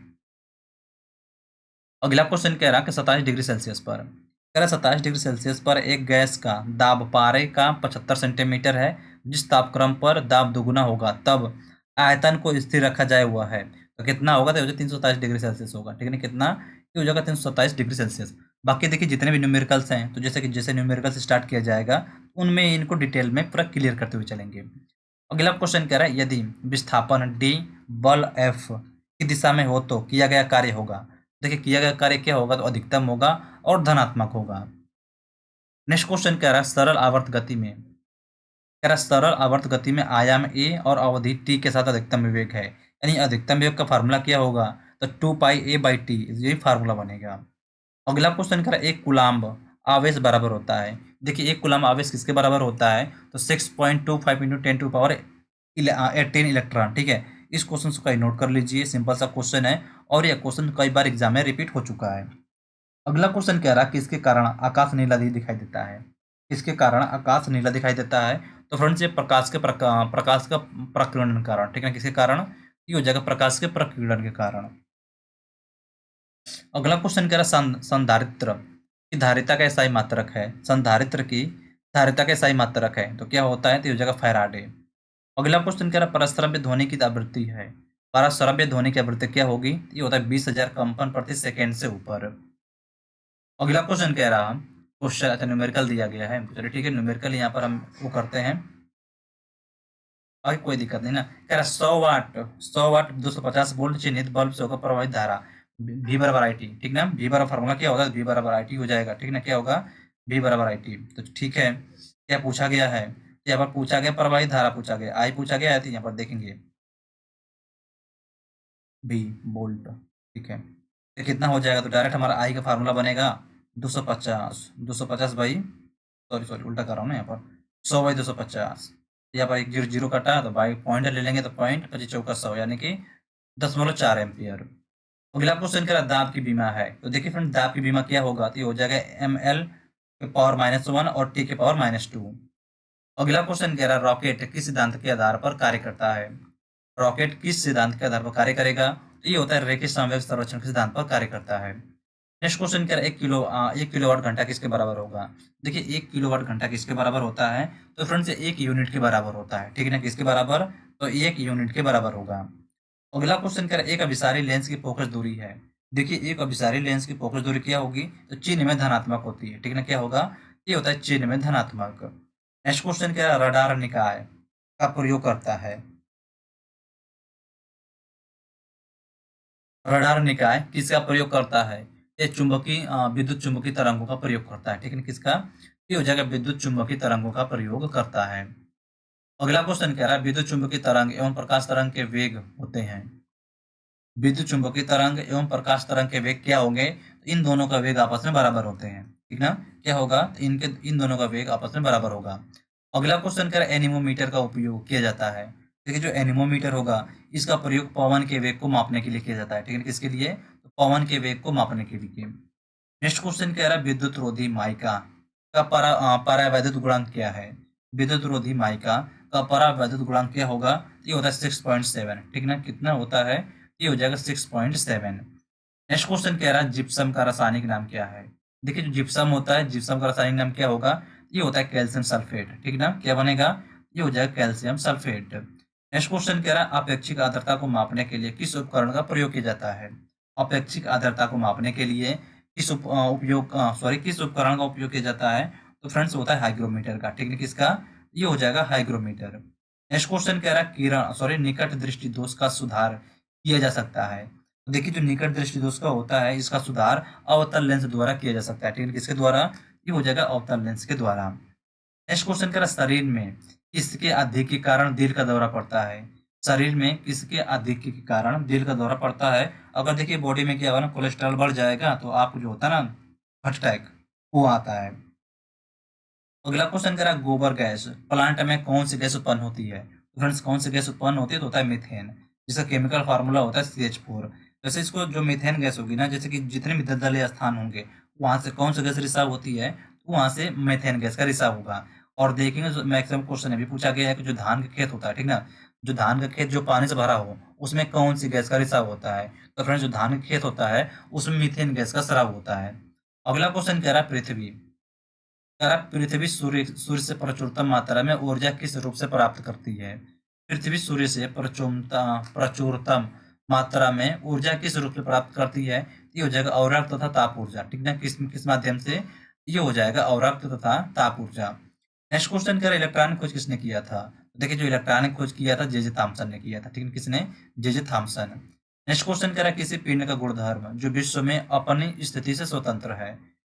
अगला क्वेश्चन कह रहा है कि 27 डिग्री सेल्सियस पर, कह रहा 27 डिग्री सेल्सियस पर एक गैस का दाब पारे का 75 सेंटीमीटर है। जिस तापक्रम पर दाब दुगुना होगा तब आयतन को स्थिर रखा जाए हुआ है, तो कितना होगा, तो 327 डिग्री सेल्सियस होगा, ठीक है ना। कितना, ये हो जाएगा 327 डिग्री सेल्सियस। बाकी देखिए जितने भी न्यूमेरिकल्स हैं, तो जैसे कि जैसे न्यूमेरिकल्स स्टार्ट किया जाएगा उनमें इनको डिटेल में पूरा क्लियर करते हुए चलेंगे। अगला क्वेश्चन कह रहा है यदि विस्थापन डी बल एफ की दिशा में हो तो किया गया कार्य होगा। देखिए किया गया कार्य क्या होगा, तो अधिकतम होगा और धनात्मक होगा। नेक्स्ट क्वेश्चन कह रहा है सरल आवर्त गति में, कह रहा है सरल आवर्त गति में आयाम ए और अवधि टी के साथ अधिकतम विवेक है, यानी अधिकतम विवेक का फार्मूला क्या होगा, तो 2πa/t, यही फार्मूला बनेगा। अगला क्वेश्चन कह रहा है एक कुलाम्ब आवेश बराबर होता है। देखिए एक कुलाम्ब आवेश किसके बराबर होता है, तो 6.25 इंटू 10⁻18 इलेक्ट्रॉन, ठीक है। इस क्वेश्चन को कहीं नोट कर लीजिए, सिंपल सा क्वेश्चन है और यह क्वेश्चन कई बार एग्जाम में रिपीट हो चुका है। अगला क्वेश्चन कह रहा है किसके कारण आकाश नीला दिखाई देता है, किसके कारण आकाश नीला दिखाई देता है, तो फ्रेंड्स ये प्रकाश का प्रकीर्णन के कारण, ठीक है। किसके कारण, ये हो जाएगा प्रकाश के प्रकीर्णन के कारण। अगला क्वेश्चन कह रहा है संधारित्र की धारिता का SI मात्रक है, संधारित्र की धारिता का SI मात्रक है, तो क्या होता है, तो ये हो जाएगा फैराडे। अगला क्वेश्चन कह रहा है परस्रव्य ध्वनि की आवृत्ति है, परस्रव्य ध्वनि की आवृत्ति क्या होगी, ये होता है 20,000 कंपन प्रति सेकेंड से ऊपर। अगला क्वेश्चन कह रहा क्वेश्चन, अच्छा न्यूमेरिकल दिया गया है, चलिए ठीक है, न्यूमेरिकल यहाँ पर हम वो करते हैं, कोई दिक्कत नहीं ना। कह रहा 100 वाट 250 वोल्ट चिन्हित बल्ब से होकर प्रवाहित धारा V बराबर IT, ठीक ना। V बराबर फार्मूला क्या होगा, V बराबर IT हो जाएगा, ठीक ना। क्या होगा, V बराबर IT, तो ठीक है। क्या पूछा गया है, यहाँ पर पूछा गया प्रवाहित धारा पूछा गया, I पूछा गया है, तो यहाँ पर देखेंगे V वोल्ट, ठीक है। तो कितना हो जाएगा, तो डायरेक्ट हमारा I का फार्मूला बनेगा 250 बाई, सॉरी सॉरी उल्टा कर रहा हूँ ना, यहाँ पर 100/250, यहाँ पर एक 0 कटा तो बाई पॉइंट ले लेंगे, तो पॉइंट 25×4 यानी कि 10.4 एम्पियर। अगला क्वेश्चन कह रहा है दाब की बीमा है, तो देखिए फ्रेंड दाब की बीमा क्या होगा, तो ये हो जाएगा ml के पावर -1 और t के पावर -2। अगला क्वेश्चन कह रहा है रॉकेट किस सिद्धांत के आधार पर कार्य करता है, रॉकेट किस सिद्धांत के आधार पर कार्य करेगा, तो ये होता है रैखिक संवेग संरक्षण के सिद्धांत पर कार्य करता है। नेक्स्ट क्वेश्चन कह रहा है 1 किलोवाट घंटा किसके बराबर होगा। देखिए 1 किलोवाट घंटा किसके बराबर होता है, तो फ्रेंड्स 1 यूनिट के बराबर होता है, ठीक है ना। किसके बराबर, तो 1 यूनिट के बराबर होगा। अगला क्वेश्चन कह रहा है एक अभिसारी लेंस की फोकस दूरी है। देखिए एक अभिसारी लेंस की फोकस दूरी क्या होगी, तो चिन्ह में धनात्मक होती है, ठीक है ना। क्या होगा, ये होता है चिन्ह में धनात्मक। नेक्स्ट क्वेश्चन कह रहा है रडार निकाय का प्रयोग करता है, रडार निकाय किसका प्रयोग करता है, ये चुंबकीय विद्युत चुंबकीय तरंगों का प्रयोग करता है, ठीक है। किसका, ये हो जाएगा विद्युत चुंबकीय तरंगों का प्रयोग करता है। अगला क्वेश्चन कह रहा है विद्युत चुंबकीय तरंग एवं प्रकाश तरंग के वेग होते हैं। विद्युत चुंबकीय तरंग एवं प्रकाश तरंग के वेग क्या होंगे, तो इन दोनों का वेग आपस में बराबर होते हैं, ठीक ना। क्या होगा, तो इन दोनों का वेग आपस में बराबर होगा। अगला क्वेश्चन कह रहा है एनीमोमीटर का उपयोग किया जाता है। देखिए जो एनीमोमीटर होगा इसका प्रयोग पवन के वेग को मापने के लिए किया जाता है, ठीक है। किसके लिए, तो पवन के वेग को मापने के लिए। नेक्स्ट क्वेश्चन कह रहा है विद्युत रोधी माइका का परावैद्युत गुणांक क्या है। विद्युत रोधी माइका का परावैद्युत गुणांक क्या होगा, ये होता है 6.7, ठीक ना। कितना होता है, ये हो जाएगा 6.7। नेक्स्ट क्वेश्चन कह रहा है जिप्सम का रासायनिक नाम क्या है। देखिए जो जिप्सम होता है, जिप्सम का रासायनिक नाम क्या होगा, ये होता है कैल्शियम सल्फेट, ठीक ना। क्या बनेगा, ये हो जाएगा कैल्शियम सल्फेट। नेक्स्ट क्वेश्चन कह रहा है अपेक्षिक आर्द्रता को मापने के लिए किस उपकरण का प्रयोग किया जाता है। अपेक्षिक आर्द्रता को मापने के लिए किस उपकरण का उपयोग किया जाता है, तो फ्रेंड्स होता है हाइग्रोमीटर का, ठीक है। किसका, ये हो जाएगा हाइग्रोमीटर। नेक्स्ट क्वेश्चन कह रहा है निकट दृष्टि दोष का सुधार किया जा सकता है। तो देखिए जो निकट दृष्टि दोष का होता है इसका सुधार अवतल लेंस द्वारा किया जा सकता है, ठीक है। किसके द्वारा, ये हो जाएगा अवतल लेंस के द्वारा। नेक्स्ट क्वेश्चन कह रहा शरीर में किसके अधिक के कारण दिल का दौरा पड़ता है? शरीर में किसके अधिक के कारण दिल का दौरा पड़ता है? अगर देखिए बॉडी में क्या होगा ना, कोलेस्ट्रॉल बढ़ जाएगा तो आपको जो होता है ना हार्ट अटैक वो आता है। अगला क्वेश्चन कह रहा है गोबर गैस प्लांट में कौन सी गैस उत्पन्न होती है? तो फ्रेंड्स कौन सी गैस उत्पन्न होती है? तो होता है मीथेन, जिसका केमिकल फार्मूला होता है CH4। जैसे इसको जो मीथेन गैस होगी ना, जैसे कि जितने भी दलदली स्थान होंगे वहां से कौन सी गैस रिसाव होती है, तो वहां से मीथेन गैस का रिसाव होगा। और देखेंगे मैक्सिमम क्वेश्चन अभी पूछा गया है कि जो धान का खेत होता है, ठीक ना, जो धान का खेत जो पानी से भरा हो उसमें कौन सी गैस का रिसाव होता है? तो फ्रेंड्स जो धान का खेत होता है उसमें मीथेन गैस का स्राव होता है। अगला क्वेश्चन कह रहा है पृथ्वी, क्या पृथ्वी सूर्य सूर्य से प्रचुरतम मात्रा में ऊर्जा किस रूप से प्राप्त करती है? पृथ्वी सूर्य से प्रचुरतम मात्रा में ऊर्जा किस रूप से प्राप्त करती है? ये हो जाएगा अवरक्त तथा ताप ऊर्जा, ठीक ना, किस किस माध्यम से? ये हो जाएगा अवरक्त तथा ताप ऊर्जा। नेक्स्ट क्वेश्चन कह रहा है इलेक्ट्रॉनिक खोज किसने किया था? तो देखिए जो इलेक्ट्रॉनिक खोज किया था जे थॉमसन ने किया था, ठीक है, किसने? J Thomson. नेक्स्ट क्वेश्चन कह रहा है किसी पिंड का गुणधर्म जो विश्व में अपनी स्थिति से स्वतंत्र है?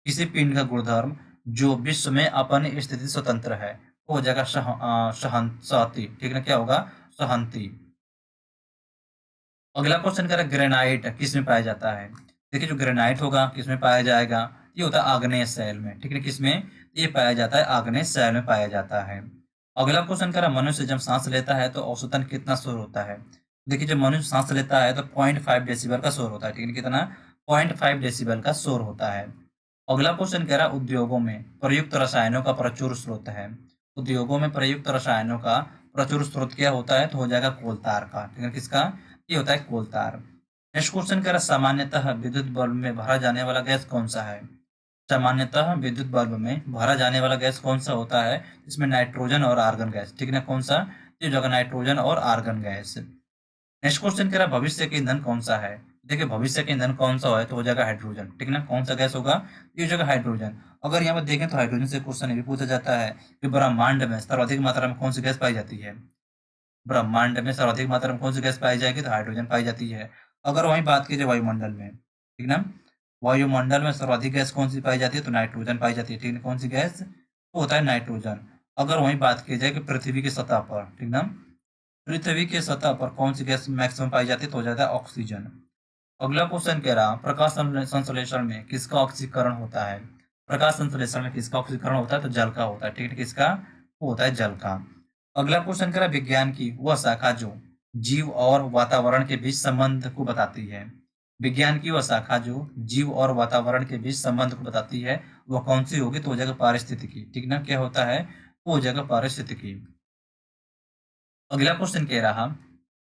किसी पिंड का गुणधर्म जो विश्व में अपनी स्थिति से स्वतंत्र है, वो हो जाएगा सहनती, ठीक है, क्या होगा? सहनती। अगला क्वेश्चन कह रहा है ग्रेनाइट किस में पाया जाता है? देखिए जो ग्रेनाइट होगा किस में पाया जाएगा? ये होता है आग्नेय शैल में, ठीक है, किसमें? ये पाया जाता है आग्नेय शैल में पाया जाता है। अगला क्वेश्चन कह रहा है मनुष्य जब सांस लेता है तो औसतन कितना शोर होता है? देखिए जब मनुष्य सांस लेता है तो 0.5 डेसिबल का शोर होता है, ठीक है, कितना? 0.5 डेसिबल का शोर होता है। अगला क्वेश्चन कह रहा है उद्योगों में प्रयुक्त रसायनों का प्रचुर स्रोत है। उद्योगों में प्रयुक्त रसायनों का प्रचुर स्रोत क्या होता है? तो हो जाएगा कोलतार का, ठीक है, किसका? ये होता है कोलतार। नेक्स्ट क्वेश्चन कह रहा है सामान्यतः विद्युत बल्ब में भरा जाने वाला गैस कौन सा है? सामान्यतः विद्युत बल्ब में भरा जाने वाला गैस कौन सा होता है? इसमें नाइट्रोजन और आर्गन गैस, ठीक है ना, कौन सा? ये जगह नाइट्रोजन और आर्गन गैस। नेक्स्ट क्वेश्चन कह रहा है भविष्य के ईंधन कौन सा है? देखिए भविष्य के ईंधन कौन सा है तो हो जाएगा हाइड्रोजन, ठीक ना, कौन सा गैस होगा? ये हो जाएगा हाइड्रोजन। अगर यहाँ पर देखें तो हाइड्रोजन से क्वेश्चन ये भी पूछा जाता है कि ब्रह्मांड में सर्वाधिक मात्रा में कौन सी गैस पाई जाती है? ब्रह्मांड में सर्वाधिक मात्रा में कौन सी गैस पाई जाएगी? तो हाइड्रोजन पाई जाती है। अगर वहीं बात की जाए वायुमंडल में, ठीक ना, वायुमंडल में सर्वाधिक गैस कौन सी पाई जाती है? तो नाइट्रोजन पाई जाती है, ठीक है, कौन सी गैस? वो होता है नाइट्रोजन। अगर वहीं बात की जाए कि पृथ्वी की सतह पर, ठीक ना, पृथ्वी की सतह पर कौन सी गैस मैक्सिमम पाई जाती है? तो हो जाता है ऑक्सीजन। अगला क्वेश्चन कह रहा प्रकाश संश्लेषण में किसका ऑक्सीकरण होता है? प्रकाश संश्लेषण में किसका ऑक्सीकरण होता है? तो जल का होता है, ठीक है, किसका? वो होता है जल का। अगला क्वेश्चन कह रहा विज्ञान की वह शाखा जो जीव और वातावरण के बीच संबंध को बताती है। विज्ञान की वह शाखा जो जीव और वातावरण के बीच संबंध को बताती है वह कौन सी होगी? तो हो जाएगा पारिस्थितिकी, ठीक ना, क्या होता है? वो हो जाएगा पारिस्थितिकी। अगला क्वेश्चन कह रहा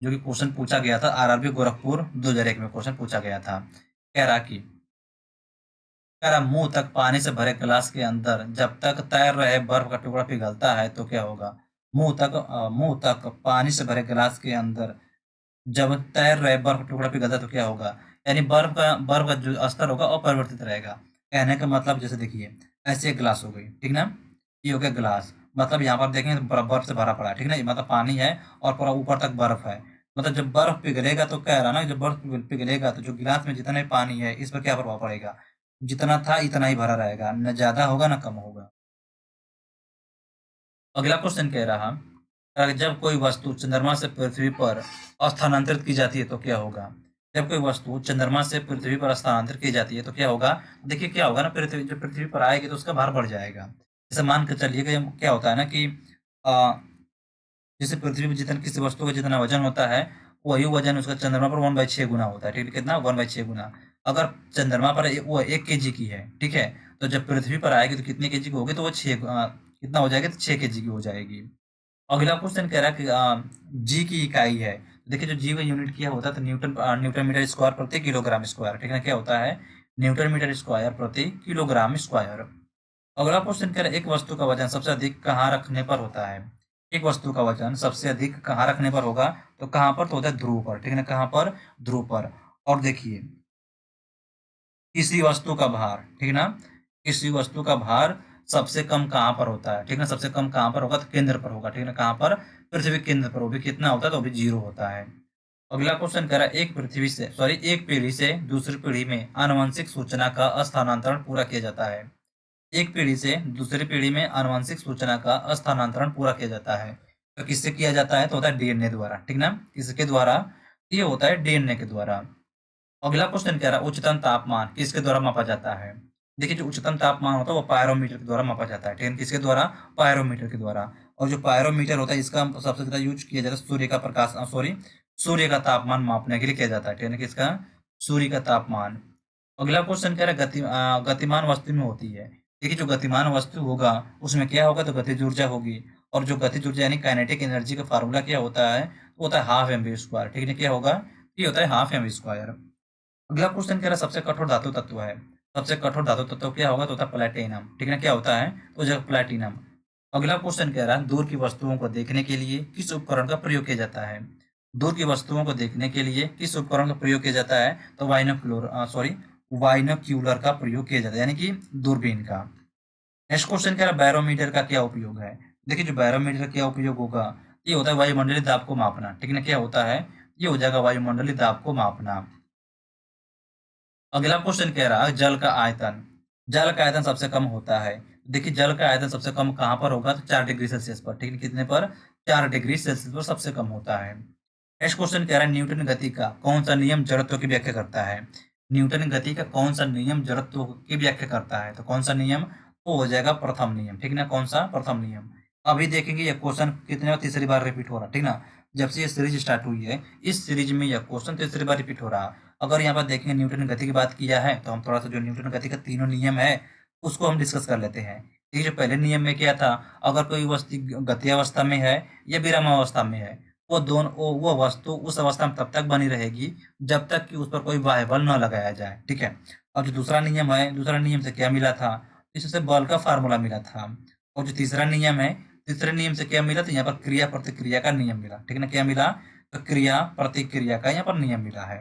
जो कि क्वेश्चन पूछा गया था आरआरबी गोरखपुर 2001 में क्वेश्चन पूछा गया था, कह रहा मुंह तक पानी से भरे गिलास के अंदर जब तक तैर रहे बर्फ का टुकड़ा पिघलता है तो क्या होगा? मुंह तक पानी से भरे गिलास के अंदर जब तैर रहे बर्फ का टुकड़ा पिघलता है तो क्या होगा? यानी बर्फ का जो स्तर होगा अपरिवर्तित रहेगा। कहने का मतलब जैसे देखिए ऐसे एक गिलास हो गई, ठीक ना, ये हो गया गिलास, मतलब यहाँ पर देखेंगे तो बर्फ से भरा पड़ा है, ठीक ना, ये मतलब पानी है और पूरा ऊपर तक बर्फ है। मतलब जब बर्फ पिघलेगा तो कह रहा ना, जब बर्फ पिघलेगा तो जो गिलास में जितना भी पानी है इस पर क्या प्रभाव पड़ेगा? जितना था इतना ही भरा रहेगा, न ज्यादा होगा न कम होगा। अगला क्वेश्चन कह रहा जब कोई वस्तु चंद्रमा से पृथ्वी पर स्थानांतरित की जाती है तो क्या होगा? जब कोई वस्तु चंद्रमा से पृथ्वी पर स्थानांतरित की जाती है तो क्या होगा? देखिए क्या होगा ना, पृथ्वी जब पृथ्वी पर आएगी तो उसका भार बढ़ जाएगा। जैसे मान के चलिए कि क्या होता है ना कि अ, जैसे पृथ्वी पर जितना किसी वस्तु का जितना वजन होता है वही वजन उसका चंद्रमा पर 1/6 गुना होता है, ठीक है, कितना? 1/6 गुना। अगर चंद्रमा पर वो 1 kg की है, ठीक है, तो जब पृथ्वी पर आएगी तो कितने केजी की होगी? तो वो कितना हो जाएगी? तो 6 kg की हो जाएगी। अगला क्वेश्चन कह रहा है कि जी की इकाई है। देखिए जो जी का यूनिट क्या होता है तो न्यूटन मीटर स्क्वायर प्रति किलोग्राम स्क्वायर, ठीक है, क्या होता है? न्यूटन मीटर स्क्वायर प्रति किलोग्राम स्क्वायर। अगला क्वेश्चन कह रहा है एक वस्तु का वजन सबसे अधिक कहाँ रखने पर होता है? एक वस्तु का वजन सबसे अधिक कहाँ रखने पर होगा? तो कहाँ पर? तो होता है ध्रुव पर, ठीक है ना, कहाँ पर? ध्रुव पर। और देखिए किसी वस्तु का भार, ठीक है ना, किसी वस्तु का भार सबसे कम कहाँ पर होता है? ठीक है ना, सबसे कम कहाँ पर होगा? तो केंद्र पर होगा, ठीक है ना, कहाँ पर? पृथ्वी केंद्र पर। वो भी कितना होता है? तो वो भी 0 होता है। अगला क्वेश्चन कह रहा है एक पीढ़ी से दूसरी पीढ़ी में आनुवंशिक सूचना का स्थानांतरण पूरा किया जाता है। एक पीढ़ी से दूसरी पीढ़ी में आनुवंशिक सूचना का स्थानांतरण पूरा किया जाता है। तो किससे किया जाता है? तो होता है डीएनए द्वारा, ठीक ना? किसके द्वारा? ये होता है डीएनए के द्वारा। अगला क्वेश्चन कह रहा है उच्चतम तापमान किसके द्वारा मापा जाता है? देखिए जो उच्चतम तापमान होता है वो पायरोमीटर के द्वारा मापा जाता है, ठीक है? किसके द्वारा? पायरोमीटर के द्वारा। और जो पायरोमीटर होता है इसका सबसे ज्यादा यूज किया जाता है सूर्य का प्रकाश, सॉरी, सूर्य का तापमान मापने के लिए किया जाता है, ठीक है? किसका? सूर्य का तापमान। अगला क्वेश्चन कह रहा है गतिमान वस्तु में होती है। देखिए जो गतिमान वस्तु होगा उसमें क्या होगा? तो गतिज ऊर्जा होगी। और जो गतिज ऊर्जा यानी काइनेटिक एनर्जी का फार्मूला क्या होता है? वो होता है हाफ एम वी स्क्वायर, ठीक है? क्या होगा? ये होता है हाफ एम वी स्क्वायर। अगला क्वेश्चन कह रहा है सबसे कठोर धातु तत्व है। सबसे कठोर धातु तत्व क्या होगा? तो होता है प्लेटिनम, ठीक है? क्या होता है? तो जगह प्लेटिनम। अगला क्वेश्चन कह रहा है दूर की वस्तुओं को देखने के लिए किस उपकरण का प्रयोग किया जाता है? दूर की वस्तुओं को देखने के लिए किस उपकरण का प्रयोग किया जाता है? तो वाइनोक्यूलर का प्रयोग किया जाता है, यानी कि दूरबीन का। नेक्स्ट क्वेश्चन कह रहा है बैरोमीटर का क्या उपयोग है? देखिए जो बैरोमीटर का क्या उपयोग होगा? ये होता है वायुमंडलीय दाब को मापना, ठीक है? क्या होता है? ये हो जाएगा वायुमंडलीय दाब को मापना। अगला क्वेश्चन कह रहा है जल का आयतन। जल का आयतन सबसे कम होता है। देखिए जल का आयतन सबसे कम कहाँ पर होगा? तो 4 डिग्री सेल्सियस पर, ठीक है? कितने पर? 4 डिग्री सेल्सियस पर सबसे कम होता है। नेक्स्ट क्वेश्चन कह रहा है न्यूटन गति का कौन सा नियम जड़त्व की व्याख्या करता है? न्यूटन गति का कौन सा नियम जड़त्व की व्याख्या करता है? तो कौन सा नियम? वो हो जाएगा प्रथम नियम, ठीक ना? कौन सा? प्रथम नियम। अभी देखेंगे ये क्वेश्चन कितने बार तीसरी बार रिपीट हो रहा, ठीक ना? जब से ये सीरीज स्टार्ट हुई है इस सीरीज में यह क्वेश्चन तीसरी बार रिपीट हो रहा। अगर यहाँ पर देखेंगे न्यूटन गति की बात किया है तो हम थोड़ा सा जो न्यूटन गति का तीनों नियम है उसको हम डिस्कस कर लेते हैं। ये जो पहले नियम में क्या था? अगर कोई वस्तु गति अवस्था में है या विराम अवस्था में है वो वस्तु उस अवस्था में तब तक बनी रहेगी जब तक कि उस पर कोई बाह्य बल न लगाया जाए, ठीक है? और जो दूसरा नियम है, दूसरा नियम से क्या मिला था? इससे बल का फार्मूला मिला था। और जो तीसरा नियम है, तीसरे नियम से क्या मिला? तो यहाँ पर क्रिया प्रतिक्रिया का नियम मिला, ठीक है ना? क्या मिला? तो क्रिया प्रतिक्रिया का यहाँ पर नियम मिला है।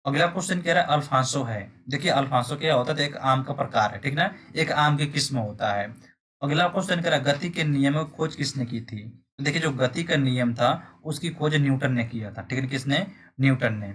अगला क्वेश्चन कह रहा है अल्फांसो है। देखिए अल्फांसो क्या होता है? तो एक आम का प्रकार है, ठीक ना? एक आम की किस्म होता है। अगला क्वेश्चन कह रहा है गति के नियमों की खोज किसने की थी? तो देखिए जो गति का नियम था उसकी खोज न्यूटन ने किया था, ठीक है? किसने? न्यूटन ने।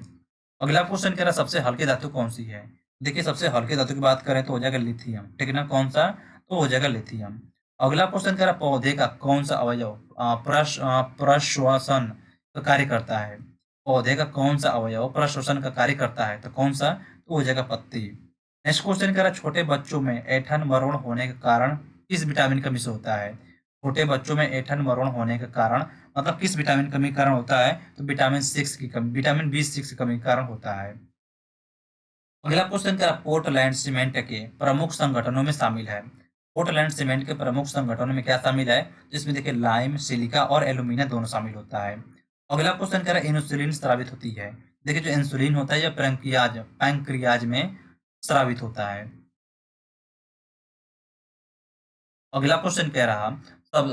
अगला क्वेश्चन कह रहा है सबसे हल्की धातु कौन सी है? देखिए सबसे हल्की धातु की बात करें तो हो जाएगा लिथियम, ठीक है ना? कौन सा? तो हो जाएगा लिथियम। अगला क्वेश्चन कह रहा है पौधे का कौन सा अवयव प्रश्वसन का कार्य करता है? पौधे का कौन सा अवयव प्रश्वसन का कार्य करता है? तो कौन सा? तो हो जाएगा पत्ती। नेक्स्ट क्वेश्चन कह रहा है छोटे बच्चों में ऐंठन मरोड़ होने के कारण किस विटामिन कमी से होता है? छोटे बच्चों में ऐंठन मरोड़ होने के कारण मतलब किस विटामिन कमी के कारण होता है? तो विटामिन बी6 की कमी के कारण होता है। अगला क्वेश्चन कह रहा है पोर्टलैंड सीमेंट के प्रमुख संगठनों में शामिल है। पोर्टलैंड सीमेंट के प्रमुख संगठनों में क्या शामिल है? जिसमें देखिए लाइम, सिलिका और एल्यूमिनियम दोनों शामिल होता है। अगला क्वेश्चन कह रहा है इंसुलिन स्रावित होती है। देखिए जो इंसुलिन होता है यह पैंक्रियाज में स्रावित होता है। अगला क्वेश्चन कह रहा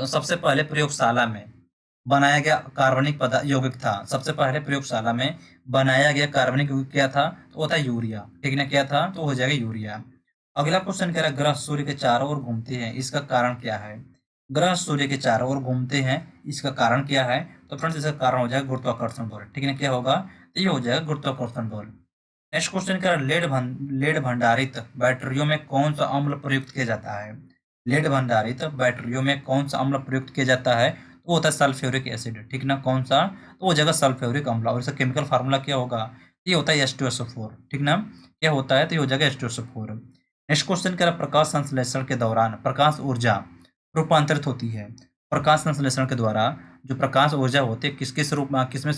सबसे पहले प्रयोगशाला में बनाया गया कार्बनिक पदार्थ यौगिक था। सबसे पहले प्रयोगशाला में बनाया गया कार्बनिक यौगिक क्या था? तो वो था यूरिया, ठीक है ना? क्या था? तो हो जाएगा यूरिया। अगला क्वेश्चन कह रहा है ग्रह सूर्य के चारों ओर घूमते हैं, इसका कारण क्या है? ग्रह सूर्य के चारों ओर घूमते हैं, इसका कारण क्या है? तो फ्रेंड्स इसका कारण हो जाएगा गुरुत्वाकर्षण बल, ठीक है ना? क्या होगा? तो ये हो जाएगा गुरुत्वाकर्षण बल। नेक्स्ट क्वेश्चन कह रहा है लेड भंडारित बैटरियों में कौन सा अम्ल प्रयुक्त किया जाता है? लेड भंडारित बैटरियों में कौन सा अम्ल प्रयुक्त किया जाता है? तो वो होता है सल्फ्यूरिक एसिड, ठीक ना? कौन सा? तो वो जगह सल्फ्यूरिक अम्ल। और इसका केमिकल फार्मूला क्या होगा? ये होता है H2SO4, ठीक ना? क्या होता है? तो ये हो जाएगा H2SO4। नेक्स्ट क्वेश्चन कह रहा है प्रकाश संश्लेषण के दौरान प्रकाश ऊर्जा रूपांतरित होती है। प्रकाश संश्लेषण के द्वारा जो प्रकाश ऊर्जा होती है किस में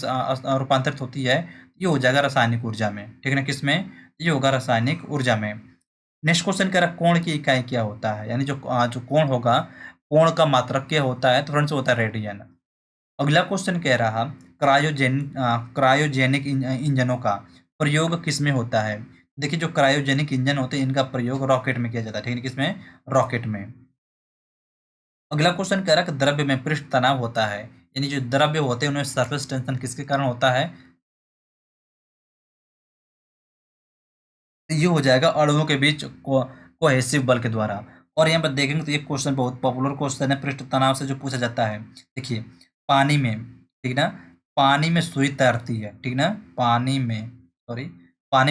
रूपांतरित होती है? ये हो जाएगा रासायनिक ऊर्जा में, ठीक है ना? किस में? ये होगा रासायनिक ऊर्जा में। नेक्स्ट क्वेश्चन कह रहा है कोण की इकाई क्या होता है? यानी जो कोण होगा, कोण का मात्रक क्या होता है? तो फ्रेंड्स होता है रेडियन। अगला क्वेश्चन कह रहा क्रायोजेनिक इंजनों का प्रयोग किस में होता है? देखिए जो क्रायोजेनिक इंजन होते हैं इनका प्रयोग रॉकेट में किया जाता है, ठीक है? किसमें? रॉकेट में। अगला क्वेश्चन कह रहा है कि द्रव्य में पृष्ठ तनाव होता है, यानी जो द्रव्य होते हैं उनमें सरफेस टेंशन किसके कारण होता है? ये हो जाएगा अणुओं के बीच कोहेसिव बल के द्वारा। और यहाँ पर देखेंगे तो एक क्वेश्चन बहुत पॉपुलर क्वेश्चन है पृष्ठ तनाव से जो पूछा जाता है। देखिए पानी में, ठीक ना? पानी में सुई तैरती है, ठीक ना? पानी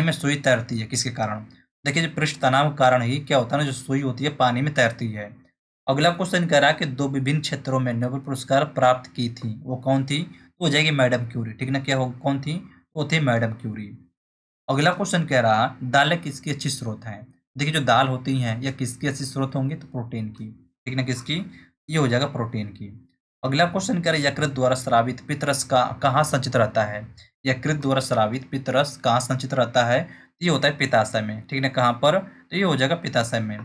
में सुई तैरती है किसके कारण? देखिए, जो पृष्ठ तनाव के कारण ही क्या होता है ना, जो सुई होती है पानी में तैरती है। अगला क्वेश्चन कह रहा है कि 2 विभिन्न क्षेत्रों में नोबेल पुरस्कार प्राप्त की थी, वो कौन थी? तो हो जाएगी मैडम क्यूरी, ठीक ना? क्या हो कौन थी? वो थी मैडम क्यूरी। अगला क्वेश्चन कह रहा, दालें किसकी अच्छी स्रोत हैं? देखिए, जो दाल होती हैं, यह किसकी अच्छी स्रोत होंगी? तो प्रोटीन की, ठीक ना? किसकी? ये हो जाएगा प्रोटीन की। अगला क्वेश्चन कह रहा है, यकृत द्वारा स्रावित पित्तरस का कहाँ संचित रहता है? यकृत द्वारा स्रावित पित्तरस कहाँ संचित रहता है? ये होता है पित्ताशय में, ठीक ना? कहाँ पर? तो ये हो जाएगा पित्ताशय में।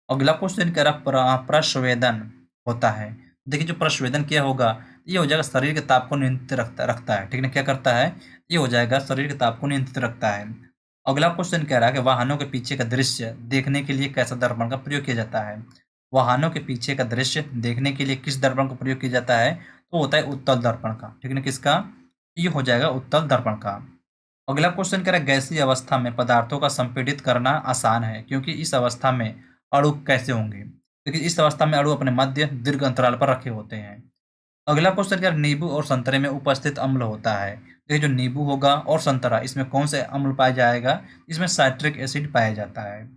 अगला क्वेश्चन कह रहा, प्रस्वेदन होता है। देखिए, जो प्रस्वेदन क्या होगा? ये हो जाएगा शरीर के ताप को नियंत्रित रखता रखता है, ठीक ना? क्या करता है? ये हो जाएगा शरीर के ताप को नियंत्रित रखता है। अगला क्वेश्चन कह रहा है कि वाहनों के पीछे का दृश्य देखने के लिए कैसा दर्पण का प्रयोग किया जाता है? वाहनों के पीछे का दृश्य देखने के लिए किस दर्पण का प्रयोग किया जाता है? तो होता है उत्तल दर्पण का, ठीक है ना? किसका? ये हो जाएगा उत्तल दर्पण का। अगला क्वेश्चन कह रहा है, गैसीय अवस्था में पदार्थों का संपीड़ित करना आसान है, क्योंकि इस अवस्था में अणु कैसे होंगे? क्योंकि इस अवस्था में अणु अपने मध्य दीर्घ अंतराल पर रखे होते हैं। अगला क्वेश्चन क्या है, नींबू और संतरे में उपस्थित अम्ल होता है। तो ये जो नींबू होगा और संतरा, इसमें कौन से अम्ल पाया जाएगा? इसमें साइट्रिक एसिड पाया जाता है।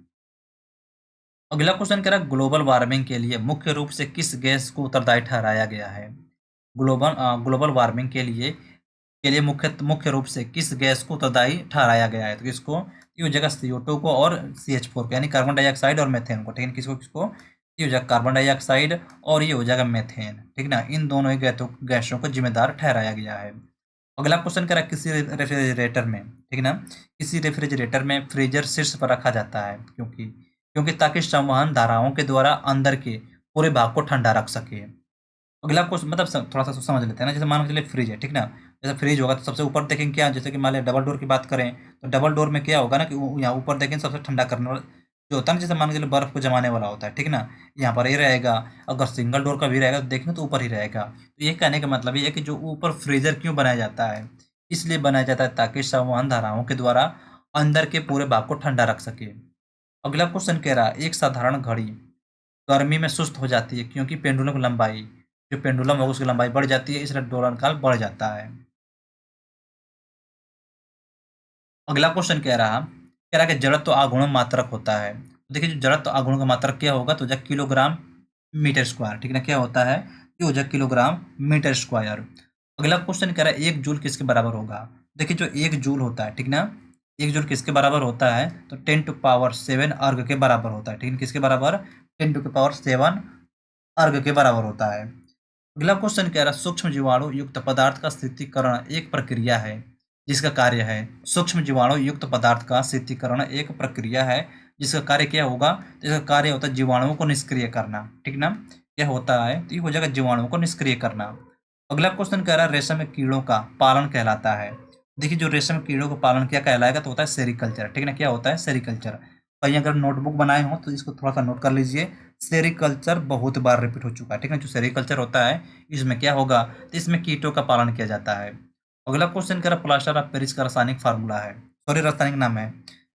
अगला क्वेश्चन कह रहा है, ग्लोबल वार्मिंग के लिए मुख्य रूप से किस गैस को उत्तरदायी ठहराया गया है? ग्लोबल वार्मिंग के लिए मुख्य मुख्य रूप से किस गैस को उत्तरदायी ठहराया गया है? तो किसको? ये हो जाएगा CO2 को और CH4 को, यानी कार्बन डाइऑक्साइड और मेथेन को, ठीक है? किसको किसको? ये हो जाएगा कार्बन डाइऑक्साइड और ये हो जाएगा मेथेन, ठीक ना? इन दोनों ही गैसों को जिम्मेदार ठहराया गया है। अगला क्वेश्चन कह रहा है, किसी रेफ्रिजरेटर में, ठीक है ना? किसी रेफ्रिजरेटर में फ्रीजर शीर्ष पर रखा जाता है, क्योंकि क्योंकि ताकि संवहन धाराओं के द्वारा अंदर के पूरे भाग को ठंडा रख सके। अगला क्वेश्चन मतलब थोड़ा सा समझ लेते हैं ना। जैसे मान के चलिए फ्रिज है, ठीक ना? जैसे फ्रिज होगा तो सबसे ऊपर देखेंगे क्या, जैसे कि मान लिया डबल डोर की बात करें, तो डबल डोर में क्या होगा ना कि यहाँ ऊपर देखें सबसे ठंडा करने वाला जो होता है ना, जैसे मान के चलिए बर्फ को जमाने वाला होता है, ठीक ना? यहाँ पर ये रहेगा। अगर सिंगल डोर का भी रहेगा तो देखें तो ऊपर ही रहेगा। तो ये कहने का मतलब ये है कि जो ऊपर फ्रीजर क्यों बनाया जाता है? इसलिए बनाया जाता है ताकि संवहन धाराओं के द्वारा अंदर के पूरे भाग को ठंडा रख सके। अगला क्वेश्चन कह रहा है, एक साधारण घड़ी गर्मी में सुस्त हो जाती है, क्योंकि पेंडुलम की लंबाई, जो पेंडुलम होगा उसकी लंबाई बढ़ जाती है, इसलिए दोलन काल बढ़ जाता है। अगला क्वेश्चन कह रहा कि जड़त्व आघूर्ण मात्रक होता है। देखिए, जो जड़त्व आघूर्ण का मात्रक क्या होगा? तो किलोग्राम मीटर स्क्वायर, ठीक है ना? क्या होता है? ये हो जाए किलोग्राम मीटर स्क्वायर। अगला क्वेश्चन कह रहा है, एक जूल किसके बराबर होगा? देखिए, जो एक जूल होता है, ठीक ना? एक जूल किसके बराबर होता है? तो 10⁻7 अर्ग के बराबर होता है, ठीक है? किसके बराबर? 10⁻7 अर्ग के बराबर होता है। अगला क्वेश्चन कह रहा है, सूक्ष्म जीवाणु युक्त पदार्थ का स्थितीकरण एक प्रक्रिया है जिसका कार्य है। सूक्ष्म जीवाणु युक्त पदार्थ का स्थितीकरण एक प्रक्रिया है जिसका कार्य क्या होगा? तो इसका कार्य होता है जीवाणुओं को निष्क्रिय करना, ठीक ना? क्या होता है? तो ये हो जाएगा जीवाणुओं को निष्क्रिय करना। अगला क्वेश्चन कह रहा है, रेशम के कीड़ों का पालन कहलाता है। देखिए, जो रेशम के कीड़ों का पालन क्या कहलाएगा? तो होता है सेरिकल्चर, ठीक ना? क्या होता है? सेरिकल्चर। कहीं अगर नोटबुक बनाए हो तो इसको थोड़ा सा नोट कर लीजिए। सेरिकल्चर बहुत बार रिपीट हो चुका है, ठीक है? जो सेरिकल्चर होता है इसमें क्या होगा? तो इसमें कीटों का पालन किया जाता है। अगला क्वेश्चन कह रहा, प्लास्टर ऑफ पेरिस का रासायनिक फार्मूला है, सॉरी रासायनिक नाम है।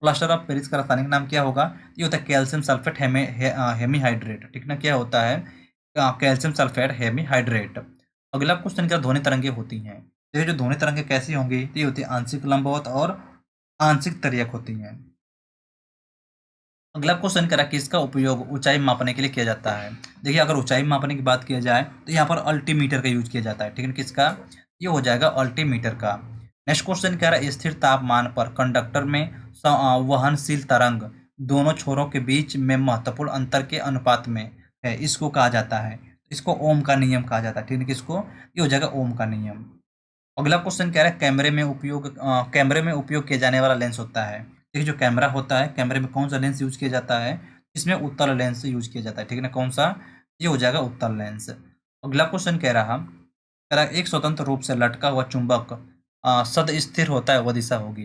प्लास्टर ऑफ पेरिस का रासायनिक नाम क्या होगा? ये होता है कैल्शियम सल्फेट हेमीहाइड्रेट, ठीक ना? क्या होता है? Calcium sulphate hemihydrate. अगला क्वेश्चन क्या, ध्वनि तरंगे होती हैं। तो ये जो ध्वनि तरंगे कैसी होंगी? तो ये होती है आंशिक लंबवत और आंशिक तरीयक होती हैं। अगला क्वेश्चन करा कि इसका उपयोग ऊंचाई मापने के लिए किया जाता है। देखिए, अगर ऊंचाई मापने की बात किया जाए तो यहाँ पर अल्टीमीटर का यूज किया जाता है, ठीक है? किसका? ये हो जाएगा अल्टीमीटर का। नेक्स्ट क्वेश्चन कह रहा है, स्थिर तापमान पर कंडक्टर में वहनशील तरंग दोनों छोरों के बीच में महत्वपूर्ण अंतर के अनुपात में है, इसको कहा जाता है। इसको ओम का नियम कहा जाता है, ठीक है? किसको? ये हो जाएगा ओम का नियम। अगला क्वेश्चन कह रहा है, कैमरे में उपयोग किया जाने वाला लेंस होता है। देखिए, जो कैमरा होता है, कैमरे में कौन सा लेंस यूज किया जाता है? इसमें उत्तल लेंस यूज किया जाता है, ठीक है ना? कौन सा? ये हो जाएगा उत्तल लेंस। अगला क्वेश्चन कह रहा एक स्वतंत्र रूप से लटका हुआ चुंबक सद स्थिर होता है, वह दिशा होगी।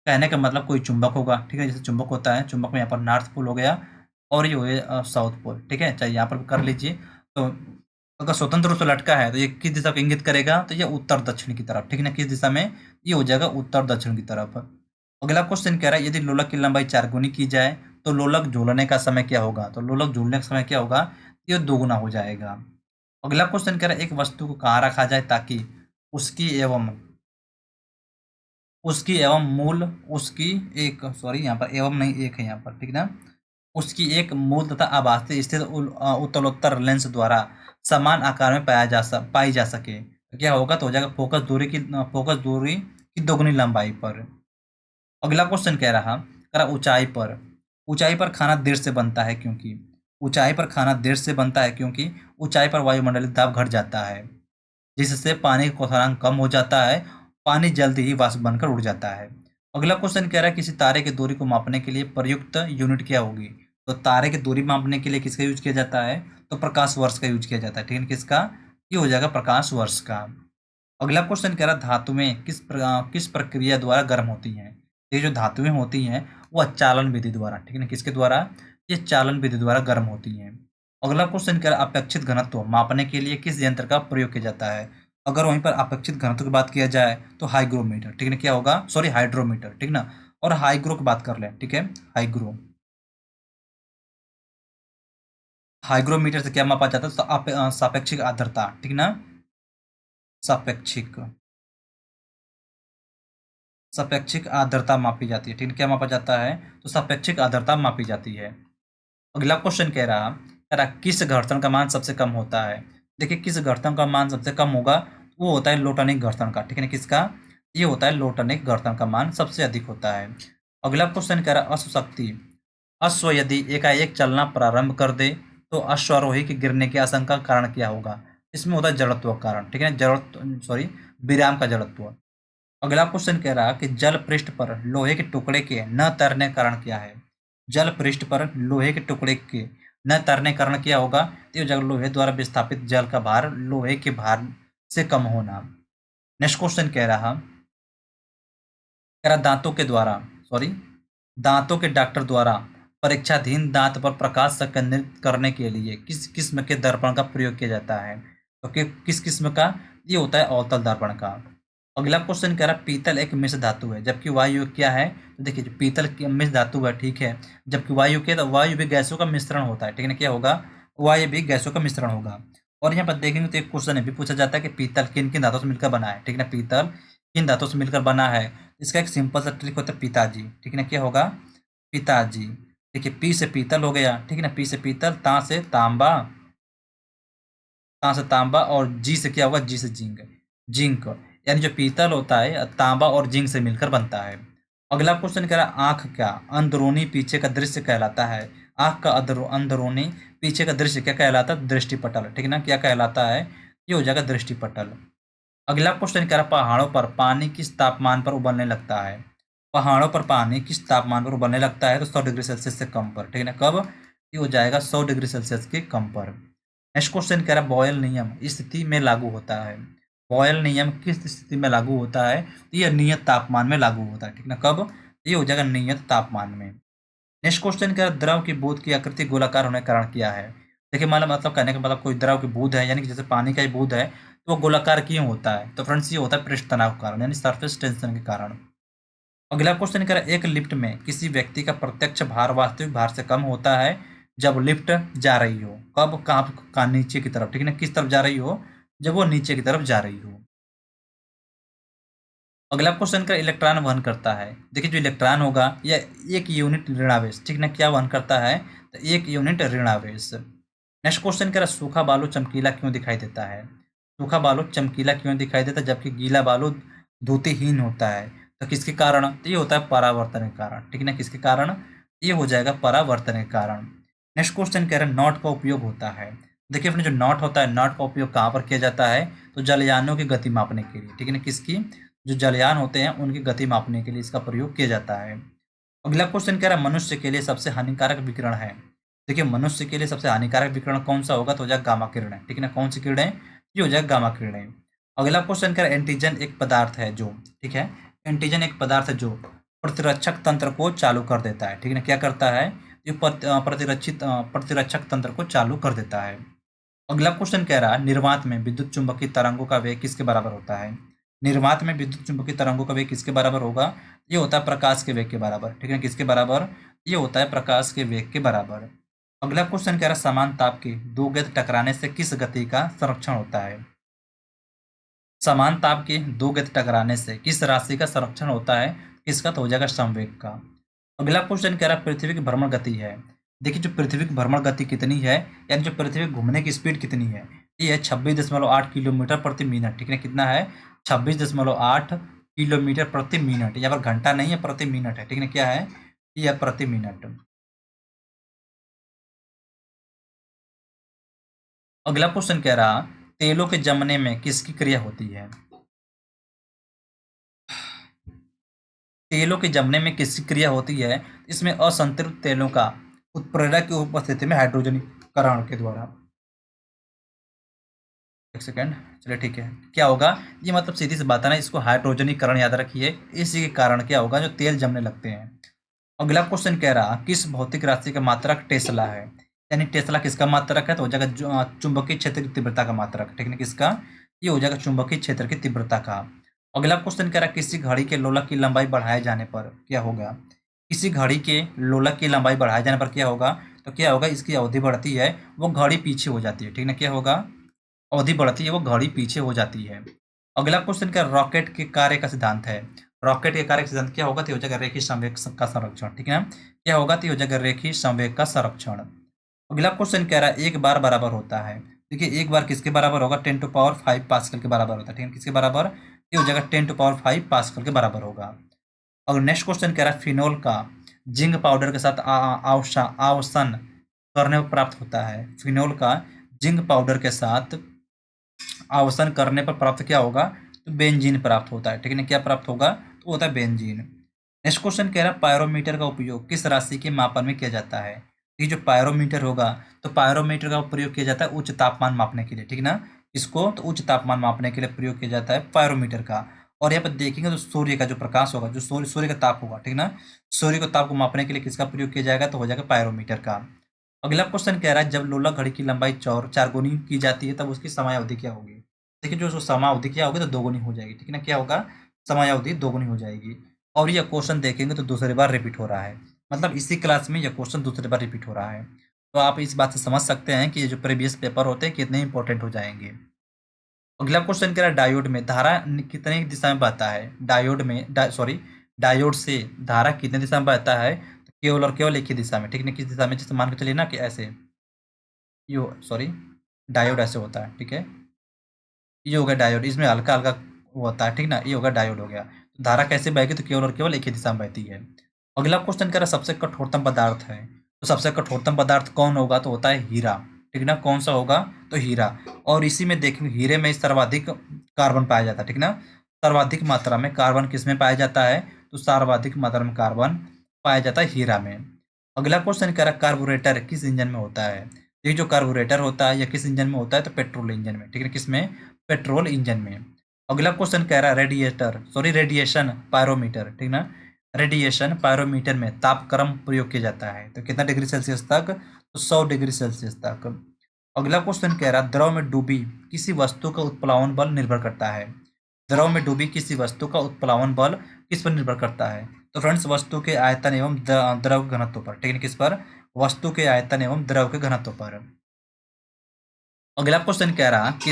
कहने का मतलब कोई चुंबक होगा, ठीक है? जैसे चुंबक होता है, चुंबक में यहाँ पर नॉर्थ पोल हो गया और ये हो गया साउथ पोल, ठीक है? चाहे यहाँ पर कर लीजिए। तो अगर स्वतंत्र रूप से लटका है तो ये किस दिशा को इंगित करेगा? तो ये उत्तर दक्षिण की तरफ, ठीक है ना? किस दिशा में? ये हो जाएगा उत्तर दक्षिण की तरफ। अगला क्वेश्चन कह रहा है, यदि लोलक की लंबाई 4 गुनी की जाए तो लोलक झूलने का समय क्या होगा? तो लोलक झूलने का समय क्या होगा? ये दोगुना हो जाएगा। अगला क्वेश्चन कह रहा है, एक वस्तु को कहाँ रखा जाए ताकि उसकी एवं उसकी एवं मूल उसकी एक सॉरी यहाँ पर एवं नहीं एक है यहाँ पर, ठीक ना। उसकी एक मूल तथा आभासी स्थित उत्तलोत्तर लेंस द्वारा समान आकार में पाई जा सके तो क्या होगा, तो हो जाएगा फोकस दूरी की दोगुनी लंबाई पर। अगला क्वेश्चन कह रहा ऊंचाई पर खाना देर से बनता है क्योंकि ऊंचाई पर वायुमंडलीय दाब घट जाता है, जिससे पानी का क्वथनांक कम हो जाता है। पानी जल्दी ही वाष्प बनकर उड़ जाता है। अगला क्वेश्चन कह रहा है किसी तारे की दूरी को मापने के लिए प्रयुक्त यूनिट क्या होगी। तो तारे की दूरी मापने के लिए किसका यूज किया जाता है, तो प्रकाश वर्ष का यूज किया जाता है, ठीक है। किसका, ये हो जाएगा प्रकाश वर्ष का। अगला क्वेश्चन कह रहा है धातुएं किस प्रक्रिया द्वारा गर्म होती हैं। ये जो धातुएं होती हैं वह चालन विधि द्वारा, ठीक है ना, किसके द्वारा, ये चालन विधि द्वारा गर्म होती हैं। अगला क्वेश्चन कह रहा है अपेक्षित घनत्व मापने के लिए किस यंत्र का प्रयोग किया जाता है। अगर वहीं पर अपेक्षित घनत्व की बात किया जाए तो हाइग्रोमीटर, ठीक है ना, क्या होगा, सॉरी हाइड्रोमीटर, ठीक ना। और हाइग्रो की बात कर लें, ठीक है, हाइग्रोमीटर से क्या मापा जाता है, तो सापेक्षिक आर्द्रता, ठीक ना, सापेक्षिक सापेक्षिक आर्द्रता मापी जाती है, ठीक है, क्या मापा जाता है, तो सापेक्षिक आर्द्रता मापी जाती है। अगला क्वेश्चन कह रहा किस घर्षण का मान सबसे कम होता है। देखिए किस घर्षण का मान सबसे कम होगा, वो होता है लोटनिक घर्षण का, ठीक है ना, किसका, ये होता है लोटनिक घर्षण का मान सबसे अधिक होता है। अगला क्वेश्चन कह रहा अश्व यदि एकाएक चलना प्रारंभ कर दे तो अश्वारोही के गिरने की आशंका का कारण क्या होगा। इसमें होता है जड़त्व का कारण, ठीक है, विराम का जड़त्व। अगला क्वेश्चन कह रहा कि जल पृष्ठ पर लोहे के टुकड़े के न तैरने का कारण क्या है। जल पृष्ठ पर लोहे के टुकड़े के न तैरने का कारण क्या होगा, तो जब लोहे द्वारा विस्थापित जल का भार लोहे के भार से कम होना। नेक्स्ट क्वेश्चन कह रहा दांतों के डॉक्टर द्वारा परीक्षाधीन दांत पर प्रकाश संकेंद्रित करने के लिए किस किस्म के दर्पण का प्रयोग किया जाता है। तो किस किस्म का, ये होता है अवतल दर्पण का। अगला क्वेश्चन कह रहा पीतल एक मिश्र धातु है जबकि वायु क्या है। तो देखिए जो पीतल की मिश्र धातु है, ठीक है, जबकि वायु क्या है, तो वायु भी गैसों का मिश्रण होता है, ठीक है ना, क्या होगा, वायु भी गैसों का मिश्रण होगा। और यहाँ पर देखेंगे तो एक क्वेश्चन भी पूछा जाता है कि पीतल किन किन धातुओं से मिलकर बना है, ठीक है ना, पीतल किन धातुओं से मिलकर बना है। इसका एक सिंपल सा ट्रिक होता है पिताजी, ठीक है ना, क्या होगा, पिताजी। देखिए पी से पीतल हो गया, ठीक है ना, पी से पीतल, ता से तांबा और जी से क्या होगा, जी से जिंक, जिंक, यानी जो पीतल होता है तांबा और जिंक से मिलकर बनता है। अगला क्वेश्चन कह रहा है आंख क्या अंदरूनी पीछे का दृश्य कहलाता है। आंख का अंदरूनी पीछे का दृश्य क्या कहलाता है, दृष्टिपटल, ठीक है ना, क्या कहलाता है, ये हो जाएगा दृष्टिपटल। अगला क्वेश्चन कह रहा है पहाड़ों पर पानी किस तापमान पर उबलने लगता है। पहाड़ों पर पानी किस तापमान पर उबलने लगता है, तो 100 डिग्री सेल्सियस से कम पर, ठीक है ना, कब, ये हो जाएगा 100 डिग्री सेल्सियस के कम पर। नेक्स्ट क्वेश्चन कह रहा है बॉयल नियम इस स्थिति में लागू होता है। बॉयल नियम किस स्थिति में लागू होता है, तो यह नियत तापमान में लागू होता है, ठीक ना, कब, ये हो जाएगा नियत तापमान में। नेक्स्ट क्वेश्चन कह रहा है द्रव की बूंद की आकृति गोलाकार होने का कारण क्या है। देखिए मतलब कहने का मतलब कोई द्रव की बूंद है, यानी कि जैसे पानी का ही बूंद है तो वो गोलाकार क्यों होता है, तो फ्रेंड्स ये होता है पृष्ठ तनाव के कारण, यानी सरफेस टेंशन के कारण। अगला क्वेश्चन कह रहा है एक लिफ्ट में किसी व्यक्ति का प्रत्यक्ष भार वास्तविक भार से कम होता है जब लिफ्ट जा रही हो, कब, कहाँ नीचे की तरफ, ठीक है ना, किस तरफ जा रही हो, जब वो नीचे की तरफ जा रही हो। अगला क्वेश्चन का इलेक्ट्रॉन वहन करता है। देखिए जो इलेक्ट्रॉन होगा यह एक यूनिट ऋणावेश, ठीक ना, क्या वहन करता है, तो एक यूनिट ऋणावेश। नेक्स्ट क्वेश्चन कह रहा है सूखा बालू चमकीला क्यों दिखाई देता है। सूखा बालू चमकीला क्यों दिखाई देता है जबकि गीला बालू द्युतिहीन होता है, तो किसके कारण, तो ये होता है परावर्तन के कारण, ठीक है ना, किसके कारण, ये हो जाएगा परावर्तन के कारण। नेक्स्ट क्वेश्चन कह रहा है नॉट का उपयोग होता है। देखिए अपने जो नॉट होता है, नॉट का उपयोग कहाँ पर किया जाता है, तो जलयानों की गति मापने के लिए, ठीक है ना, किसकी, जो जलयान होते हैं उनकी गति मापने के लिए इसका प्रयोग किया जाता है। अगला क्वेश्चन कह रहा है मनुष्य के लिए सबसे हानिकारक विकिरण है। देखिए मनुष्य के लिए सबसे हानिकारक विकिरण कौन सा होगा, तो हो जाएगा गामा किरणें, ठीक है ना, कौन सी किरणें, ये हो जाएगा गामा किरणें। अगला क्वेश्चन कह रहा है एंटीजन एक पदार्थ है जो, ठीक है, एंटीजन एक पदार्थ है जो प्रतिरक्षक तंत्र को चालू कर देता है, ठीक है ना, क्या करता है, ये प्रतिरक्षक तंत्र को चालू कर देता है। अगला क्वेश्चन कह रहा है निर्वात में विद्युत चुंबकीय तरंगों का वेग किसके बराबर होता है। निर्वात में विद्युत चुंबकीय तरंगों का वेग किसके बराबर होगा, ये होता है प्रकाश के वेग के बराबर, ठीक है, किसके बराबर, ये होता है प्रकाश के वेग के बराबर। अगला क्वेश्चन कह रहा है समान ताप के दो गेंद टकराने से किस गति का संरक्षण होता है। समान ताप के दो गेंद टकराने से किस राशि का संरक्षण होता है? किसका? तो हो जाएगा संवेग का। अगला क्वेश्चन कह रहा है पृथ्वी की भ्रमण गति है। देखिए जो पृथ्वी की भ्रमण गति कितनी है, यानी जो पृथ्वी घूमने की स्पीड कितनी है, ये है 26.8 किलोमीटर प्रति मिनट। ठीक है, कितना है? 26.8 किलोमीटर प्रति मिनट। यहाँ पर घंटा नहीं है, प्रति मिनट है। ठीक है, क्या है? ये है प्रति मिनट। अगला क्वेश्चन कह रहा तेलों के जमने में किसकी क्रिया होती है? तेलों के जमने में किसकी क्रिया होती है? इसमें असंतृप्त तेलों का उत्प्रेरक की उपस्थिति में हाइड्रोजनीकरण के द्वारा। एक सेकेंड, चलिए ठीक है। क्या होगा? ये मतलब सीधी सी बात है ना, इसको हाइड्रोजनीकरण याद रखिए। इसी के कारण क्या होगा? जो तेल जमने लगते हैं। अगला क्वेश्चन कह रहा किस भौतिक राशि का मात्रक टेस्ला है? यानी टेस्ला किसका मात्रक है? तो हो जाएगा चुंबकीय क्षेत्र की तीव्रता का मात्रक। ठीक है, किसका? ये हो जाएगा चुंबकीय क्षेत्र की तीव्रता का। अगला क्वेश्चन कह रहा किसी घड़ी के लोलक की लंबाई बढ़ाए जाने पर क्या होगा? किसी घड़ी के लोलक की लंबाई बढ़ाए जाने पर क्या होगा? तो क्या होगा? इसकी अवधि बढ़ती है, वो घड़ी पीछे हो जाती है। ठीक है, क्या होगा? अवधि बढ़ती है, वो घड़ी पीछे हो जाती है। अगला क्वेश्चन क्या? रॉकेट के कार्य का सिद्धांत है। रॉकेट के कार्य का सिद्धांत क्या होगा? तो हो जाएगा रेखीय संवेग का संरक्षण। ठीक है ना, क्या होगा? तो हो जाएगा रेखीय संवेग का संरक्षण। अगला क्वेश्चन कह रहा है एक बार बराबर होता है। देखिए एक बार किसके बराबर होगा? 10⁵ पास्कल के बराबर होता है। ठीक है, किसके बराबर? ये हो जाएगा 10⁵ पास्कल के बराबर होगा। और नेक्स्ट क्वेश्चन कह रहा है फिनोल का जिंक पाउडर के साथ आवेशन करने पर प्राप्त होता है। फिनोल का जिंक पाउडर के साथ आवेशन करने पर प्राप्त क्या होगा? तो बेंजीन प्राप्त होता है। ठीक है, क्या प्राप्त होगा? तो होता है बेंजीन। नेक्स्ट क्वेश्चन कह रहा है पायरोमीटर का उपयोग किस राशि के मापन में किया जाता है? ये जो पायरोमीटर होगा, तो पायरोमीटर का प्रयोग किया जाता है उच्च तापमान मापने के लिए। ठीक है ना, इसको तो उच्च तापमान मापने के लिए प्रयोग किया जाता है पायरोमीटर का। और यहाँ पर देखेंगे तो सूर्य का जो प्रकाश होगा, जो सूर्य का ताप होगा, ठीक ना, सूर्य के ताप को मापने के लिए किसका प्रयोग किया जाएगा? तो हो जाएगा पायरोमीटर का। अगला क्वेश्चन कह रहा है जब लोला घड़ी की लंबाई चार गुनी की जाती है तब उसकी समयावधि क्या होगी? देखिए जो समयावधि क्या होगी? तो दोगुनी हो जाएगी। ठीक है ना, क्या होगा? समयावधि दोगुनी हो जाएगी। और यह क्वेश्चन देखेंगे तो दूसरी बार रिपीट हो रहा है, मतलब इसी क्लास में यह क्वेश्चन दूसरी बार रिपीट हो रहा है। तो आप इस बात से समझ सकते हैं कि ये जो प्रीवियस पेपर होते हैं कितने इंपॉर्टेंट हो जाएंगे। अगला क्वेश्चन कह रहा है डायोड में धारा कितने दिशा में बहता है? डायोड से धारा कितने दिशा में बहता है? तो केवल और केवल एक ही दिशा में। ठीक है, किस दिशा में? जैसे मान के चलिए ना कि ऐसे, यो सॉरी, डायोड ऐसे होता है। ठीक है, ये हो गया डायोड, इसमें हल्का हल्का वो होता है। ठीक ना, ये होगा डायोड हो गया। तो धारा कैसे बहेगी? तो केवल और केवल एक ही दिशा में बहती है। अगला क्वेश्चन कह रहा है सबसे कठोरतम पदार्थ है। तो सबसे कठोरतम पदार्थ कौन होगा? तो होता है हीरा। ठीक ना, कौन सा होगा? तो हीरा। और इसी में देखेंगे हीरे में सर्वाधिक कार्बन पाया जाता है। ठीक ना, सर्वाधिक मात्रा में कार्बन किस में पाया जाता है? तो सर्वाधिक मात्रा में कार्बन पाया जाता है हीरा में। अगला क्वेश्चन कह रहा है कार्बोरेटर किस इंजन में होता है? ये जो कार्बोरेटर होता है या किस इंजन में होता है? तो पेट्रोल इंजन में। ठीक है, किसमें? पेट्रोल इंजन में। अगला क्वेश्चन कह रहा है रेडिएशन पायरोमीटर। ठीक ना, रेडिएशन पायरोमीटर में तापक्रम प्रयोग किया जाता है। तो कितना डिग्री सेल्सियस तक? तो 100 डिग्री सेल्सियस तक। अगला क्वेश्चन कह रहा है द्रव में डूबी किसी वस्तु का उत्प्लावन बल निर्भर करता है। द्रव में डूबी किसी वस्तु का उत्प्लावन बल किस पर निर्भर करता है? तो फ्रेंड्स वस्तु के आयतन एवं द्रव घनत्व पर। ठीक है, किस पर? वस्तु के आयतन एवं द्रव के घनत्व पर। अगला क्वेश्चन कह रहा कि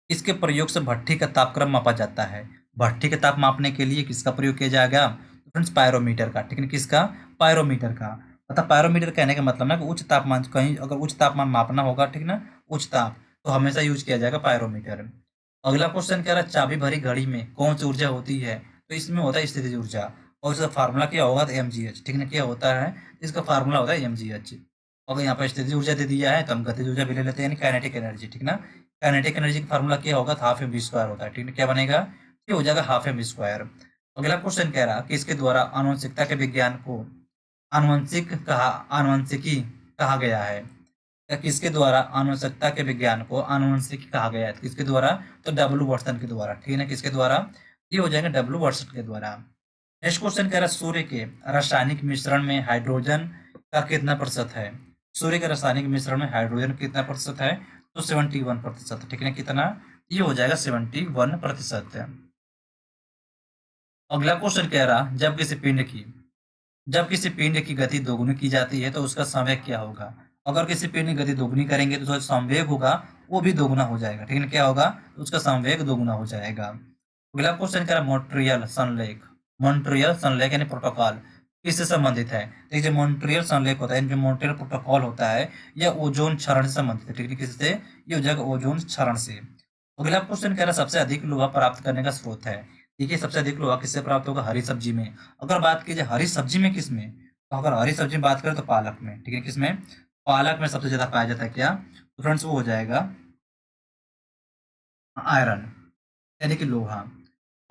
इसके प्रयोग से भट्ठी का तापक्रम मापा जाता है। भट्ठी का ताप मापने के लिए किसका प्रयोग किया जाएगा? तो फ्रेंड्स पायरोमीटर का। ठीक है, किसका? पायरोमीटर का। मतलब पायरोमीटर कहने का मतलब ना कि उच्च तापमान, कहीं अगर उच्च तापमान मापना होगा, ठीक ना, उच्च ताप, तो हमेशा यूज किया जाएगा पायरोमीटर। अगला क्वेश्चन कह रहा है चाबी भरी घड़ी में कौन सी ऊर्जा होती है? तो इसमें होता है स्थितिज ऊर्जा। और इसका फार्मूला क्या होगा? तो mgh। ठीक है, क्या होता है? इसका फार्मूला होता है mgh। अगर यहाँ पर स्थितिज ऊर्जा दे दिया है तो हम गतिज ऊर्जा भी ले लेते हैं, काइनेटिक एनर्जी। ठीक ना, काइनेटिक एनर्जी का फार्मूला क्या होगा? तो हाफ एम वी स्क्वायर होता है। ठीक है, क्या बनेगा? ये हो जाएगा हाफ एम वी स्क्वायर। अगला क्वेश्चन कह रहा कि इसके द्वारा आनुवंशिकता के विज्ञान को आनुवंशिकी कहा गया है। या किसके द्वारा आनुवंशिकता के विज्ञान को आनुवंशिकी कहा गया है? किसके द्वारा? तो डब्ल्यू वाटसन के द्वारा। ठीक है ना, किसके द्वारा? ये हो जाएगा डब्ल्यू वाटसन के द्वारा। नेक्स्ट क्वेश्चन कह रहा है सूर्य के रासायनिक मिश्रण में हाइड्रोजन का कितना प्रतिशत है? सूर्य के रासायनिक मिश्रण में हाइड्रोजन कितना प्रतिशत है? तो 71%। ठीक है, कितना? ये हो जाएगा 71%। अगला क्वेश्चन कह रहा जब किसी पिंड की गति दोगुनी की जाती है तो उसका संवेग क्या होगा? अगर किसी पिंड की गति दोगुनी करेंगे तो जो संवेग होगा वो भी दोगुना हो जाएगा, ठीक है। क्या होगा, उसका संवेग दोगुना हो जाएगा। अगला क्वेश्चन कह रहा है मॉन्ट्रियल सनलेक। मॉन्ट्रियल सनलेक यानी प्रोटोकॉल किससे संबंधित है? देखिए जो मॉन्ट्रियल सनलेक होता है, जो मॉन्ट्रियल प्रोटोकॉल होता है, यह ओजोन क्षरण से संबंधित है, ठीक है। किससे? ये हो जाएगा ओजोन क्षरण से। अगला क्वेश्चन कह रहा है सबसे अधिक लोहा प्राप्त करने का स्रोत है। देखिए सबसे अधिक लोहा किससे प्राप्त होगा? हरी सब्जी में। अगर बात की जाए हरी सब्जी में किसमें, तो अगर हरी सब्जी में बात करें तो पालक में, ठीक है। किसमें? पालक में सबसे ज्यादा पाया जाता है क्या? तो फ्रेंड्स वो हो जाएगा आयरन यानी कि लोहा।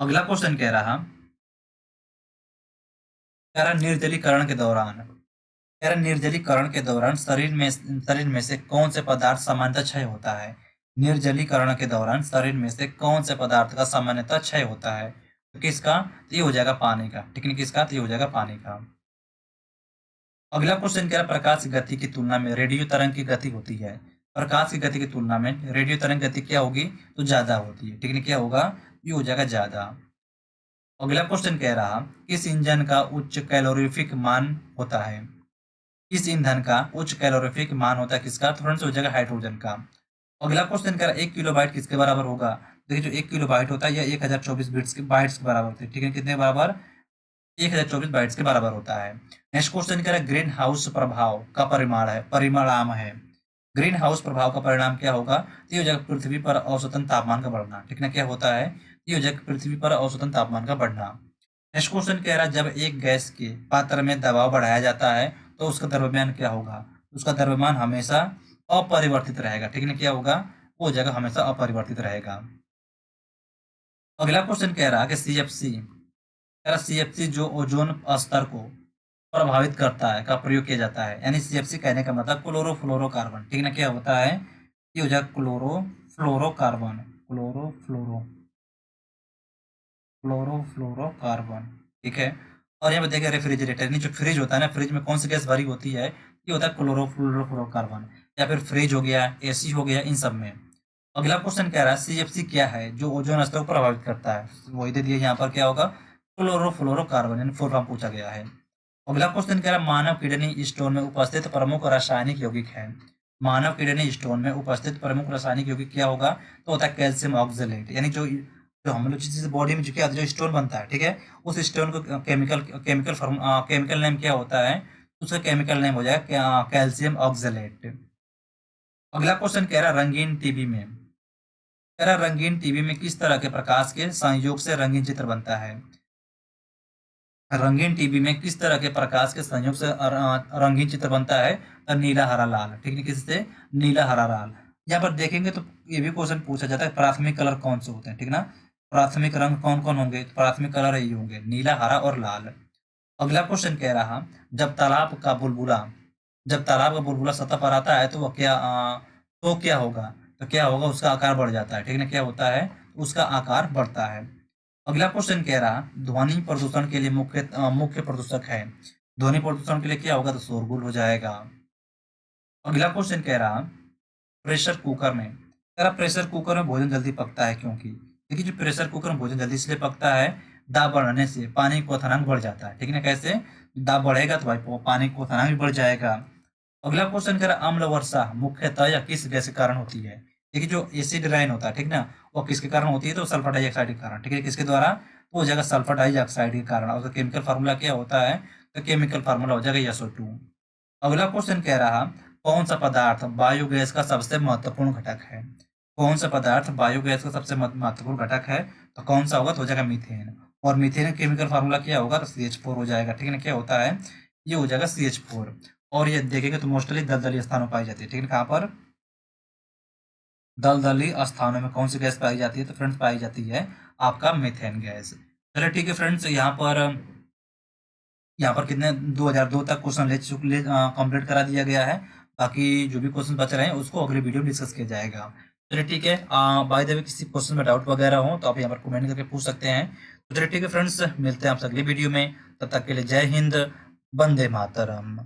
अगला क्वेश्चन कह रहा निर्जलीकरण के दौरान, कह रहा निर्जलीकरण के दौरान शरीर में से कौन से पदार्थ सामान्यतः क्षय होता है? निर्जलीकरण के दौरान शरीर में से कौन से पदार्थ का सामान्यतः क्षय होता है? तो किसका? तो ये हो जाएगा पानी का, ठीक है। किसका? तो ये हो जाएगा पानी का। अगला क्वेश्चन कह रहा प्रकाश की गति की तुलना में रेडियो तरंग की गति होती है। प्रकाश की गति की तुलना में रेडियो तरंग गति क्या होगी? तो ज्यादा होती है, ठीक है। क्या होगा? ये हो जाएगा ज्यादा। अगला क्वेश्चन कह रहा किस इंजन का उच्च कैलोरीफिक मान होता है? किस ईंधन का उच्च कैलोरीफिक मान होता है? किसका? तो फ्रेंड्स हो जाएगा हाइड्रोजन का। अगला क्वेश्चन कह रहा है 1 किलोबाइट किसके बराबर होगा? देखिए जो 1 किलोबाइट होता है यह 1024 बाइट्स के बराबर होते हैं, ठीक है। कितने के बराबर? 1024 बाइट्स के बराबर होता है। नेक्स्ट क्वेश्चन कह रहा है ग्रीन हाउस प्रभाव का परिणाम है। ग्रीन हाउस प्रभाव का परिणाम क्या होगा? तो ये हो जाएगा पृथ्वी पर औसतन तापमान का बढ़ना, ठीक है। क्या होता है? ये हो जाएगा पृथ्वी पर औसतन तापमान का बढ़ना। नेक्स्ट क्वेश्चन कह रहा है जब एक गैस के पात्र में दबाव बढ़ाया जाता है तो उसका द्रव्यमान क्या होगा? उसका द्रव्यमान हमेशा अपरिवर्तित रहेगा, ठीक है। क्या होगा? वो हो जाएगा हमेशा अपरिवर्तित रहेगा। अगला क्वेश्चन कह रहा है कि सीएफसी जो ओजोन स्तर को प्रभावित करता है का प्रयोग किया जाता है, यानी सीएफसी कहने का मतलब क्लोरोफ्लोरोकार्बन, ठीक है ना। क्या होता है? ये हो जाएगा क्लोरोफ्लोरोकार्बन, क्लोरोफ्लोरो क्लोरोफ्लोरोकार्बन, ठीक है। और यहाँ पे देखिए रेफ्रिजरेटर यानी जो फ्रिज होता है ना, फ्रिज में कौन सी गैस भरी होती है? ये होता है क्लोरोफ्लोरोकार्बन। या फिर फ्रिज हो गया, एसी हो गया, इन सब में। अगला क्वेश्चन कह रहा है सीएफसी क्या है जो ओजोन स्तर को प्रभावित करता है? वही दे दिया यहाँ पर, क्या होगा? क्लोरोफ्लोरोकार्बन यानी फुल फॉर्म पूछा गया है। अगला क्वेश्चन कह रहा है मानव किडनी स्टोन में उपस्थित प्रमुख रासायनिक यौगिक है। मानव किडनी स्टोन में उपस्थित प्रमुख रासायनिक यौगिक क्या होगा? तो होता है कैल्शियम ऑक्जेलेट, यानी जो जो हम लोग जिस बॉडी में जो क्या जो स्टोन बनता है, ठीक है, उस स्टोन को केमिकल नेम क्या होता है? उसका केमिकल नेम हो जाएगा कैल्शियम ऑक्जेलेट। अगला क्वेश्चन कह रहा है रंगीन टीवी में, कह रहा रंगीन टीवी में किस तरह के प्रकाश के संयोग से रंगीन चित्र बनता है? रंगीन टीवी में किस तरह के प्रकाश के संयोग से रंगीन चित्र बनता है? तो नीला हरा लाल, ठीक है। किससे? नीला हरा लाल। यहाँ पर देखेंगे तो ये भी क्वेश्चन पूछा जाता है प्राथमिक कलर कौन से होते हैं, ठीक ना। प्राथमिक रंग कौन कौन होंगे? तो प्राथमिक कलर यही होंगे, नीला हरा और लाल। अगला क्वेश्चन कह रहा जब तालाब का बुलबुला सतह पर आता है तो वह तो क्या होगा? तो क्या होगा? उसका आकार बढ़ जाता है, ठीक है ना। क्या होता है? उसका आकार बढ़ता है। अगला क्वेश्चन कह रहा ध्वनि प्रदूषण के लिए मुख्य प्रदूषक है। ध्वनि प्रदूषण के लिए क्या होगा? तो शोरगुल हो जाएगा। अगला क्वेश्चन कह रहा प्रेशर कुकर में, कह रहा प्रेशर कुकर में भोजन जल्दी पकता है क्योंकि? देखिए जो प्रेशर कुकर में भोजन जल्दी इसलिए पकता है, दाब बढ़ने से पानी का क्वथनांक बढ़ जाता है, ठीक है ना। कैसे? दाब बढ़ेगा तो भाई पानी का क्वथनांक भी बढ़ जाएगा। अगला क्वेश्चन कह रहा अम्ल वर्षा मुख्यतः या किस गैस के कारण होती है? देखिए जो एसिड रेन होता है, ठीक ना, वो किसके कारण होती है? तो सल्फर डाइऑक्साइड के कारण, ठीक है। किसके द्वारा? तो हो जाएगा सल्फर डाइऑक्साइड के कारण। और केमिकल फार्मूला क्या होता है? तो केमिकल फार्मूला हो जाएगा SO2। अगला क्वेश्चन कह रहा कौन सा पदार्थ बायोगैस का सबसे महत्वपूर्ण घटक है? कौन सा पदार्थ बायोगैस का सबसे महत्वपूर्ण घटक है? तो कौन सा होगा? तो हो जाएगा मीथेन। और मीथेन का केमिकल फार्मूला क्या होगा? तो CH4 हो जाएगा, ठीक है ना। क्या होता है? ये हो जाएगा CH4। और ये देखेंगे तो मोस्टली दलदली स्थानों में पाई जाती है, ठीक है। कहाँ पर? दलदली स्थानों में कौन सी गैस पाई जाती है? तो फ्रेंड्स पाई जाती है आपका मीथेन गैस। चलिए ठीक है फ्रेंड्स, यहाँ पर कितने 2002 तक क्वेश्चन ले कंप्लीट करा दिया गया है। बाकी जो भी क्वेश्चन बच रहे हैं उसको अगले वीडियो में डिस्कस किया जाएगा। चलिए ठीक है। बाय द वे किसी क्वेश्चन में डाउट वगैरह हो तो आप यहाँ पर कमेंट करके पूछ सकते हैं। तो चलिए ठीक है फ्रेंड्स, मिलते हैं आपसे अगले वीडियो में। तब तक के लिए जय हिंद, वंदे मातरम।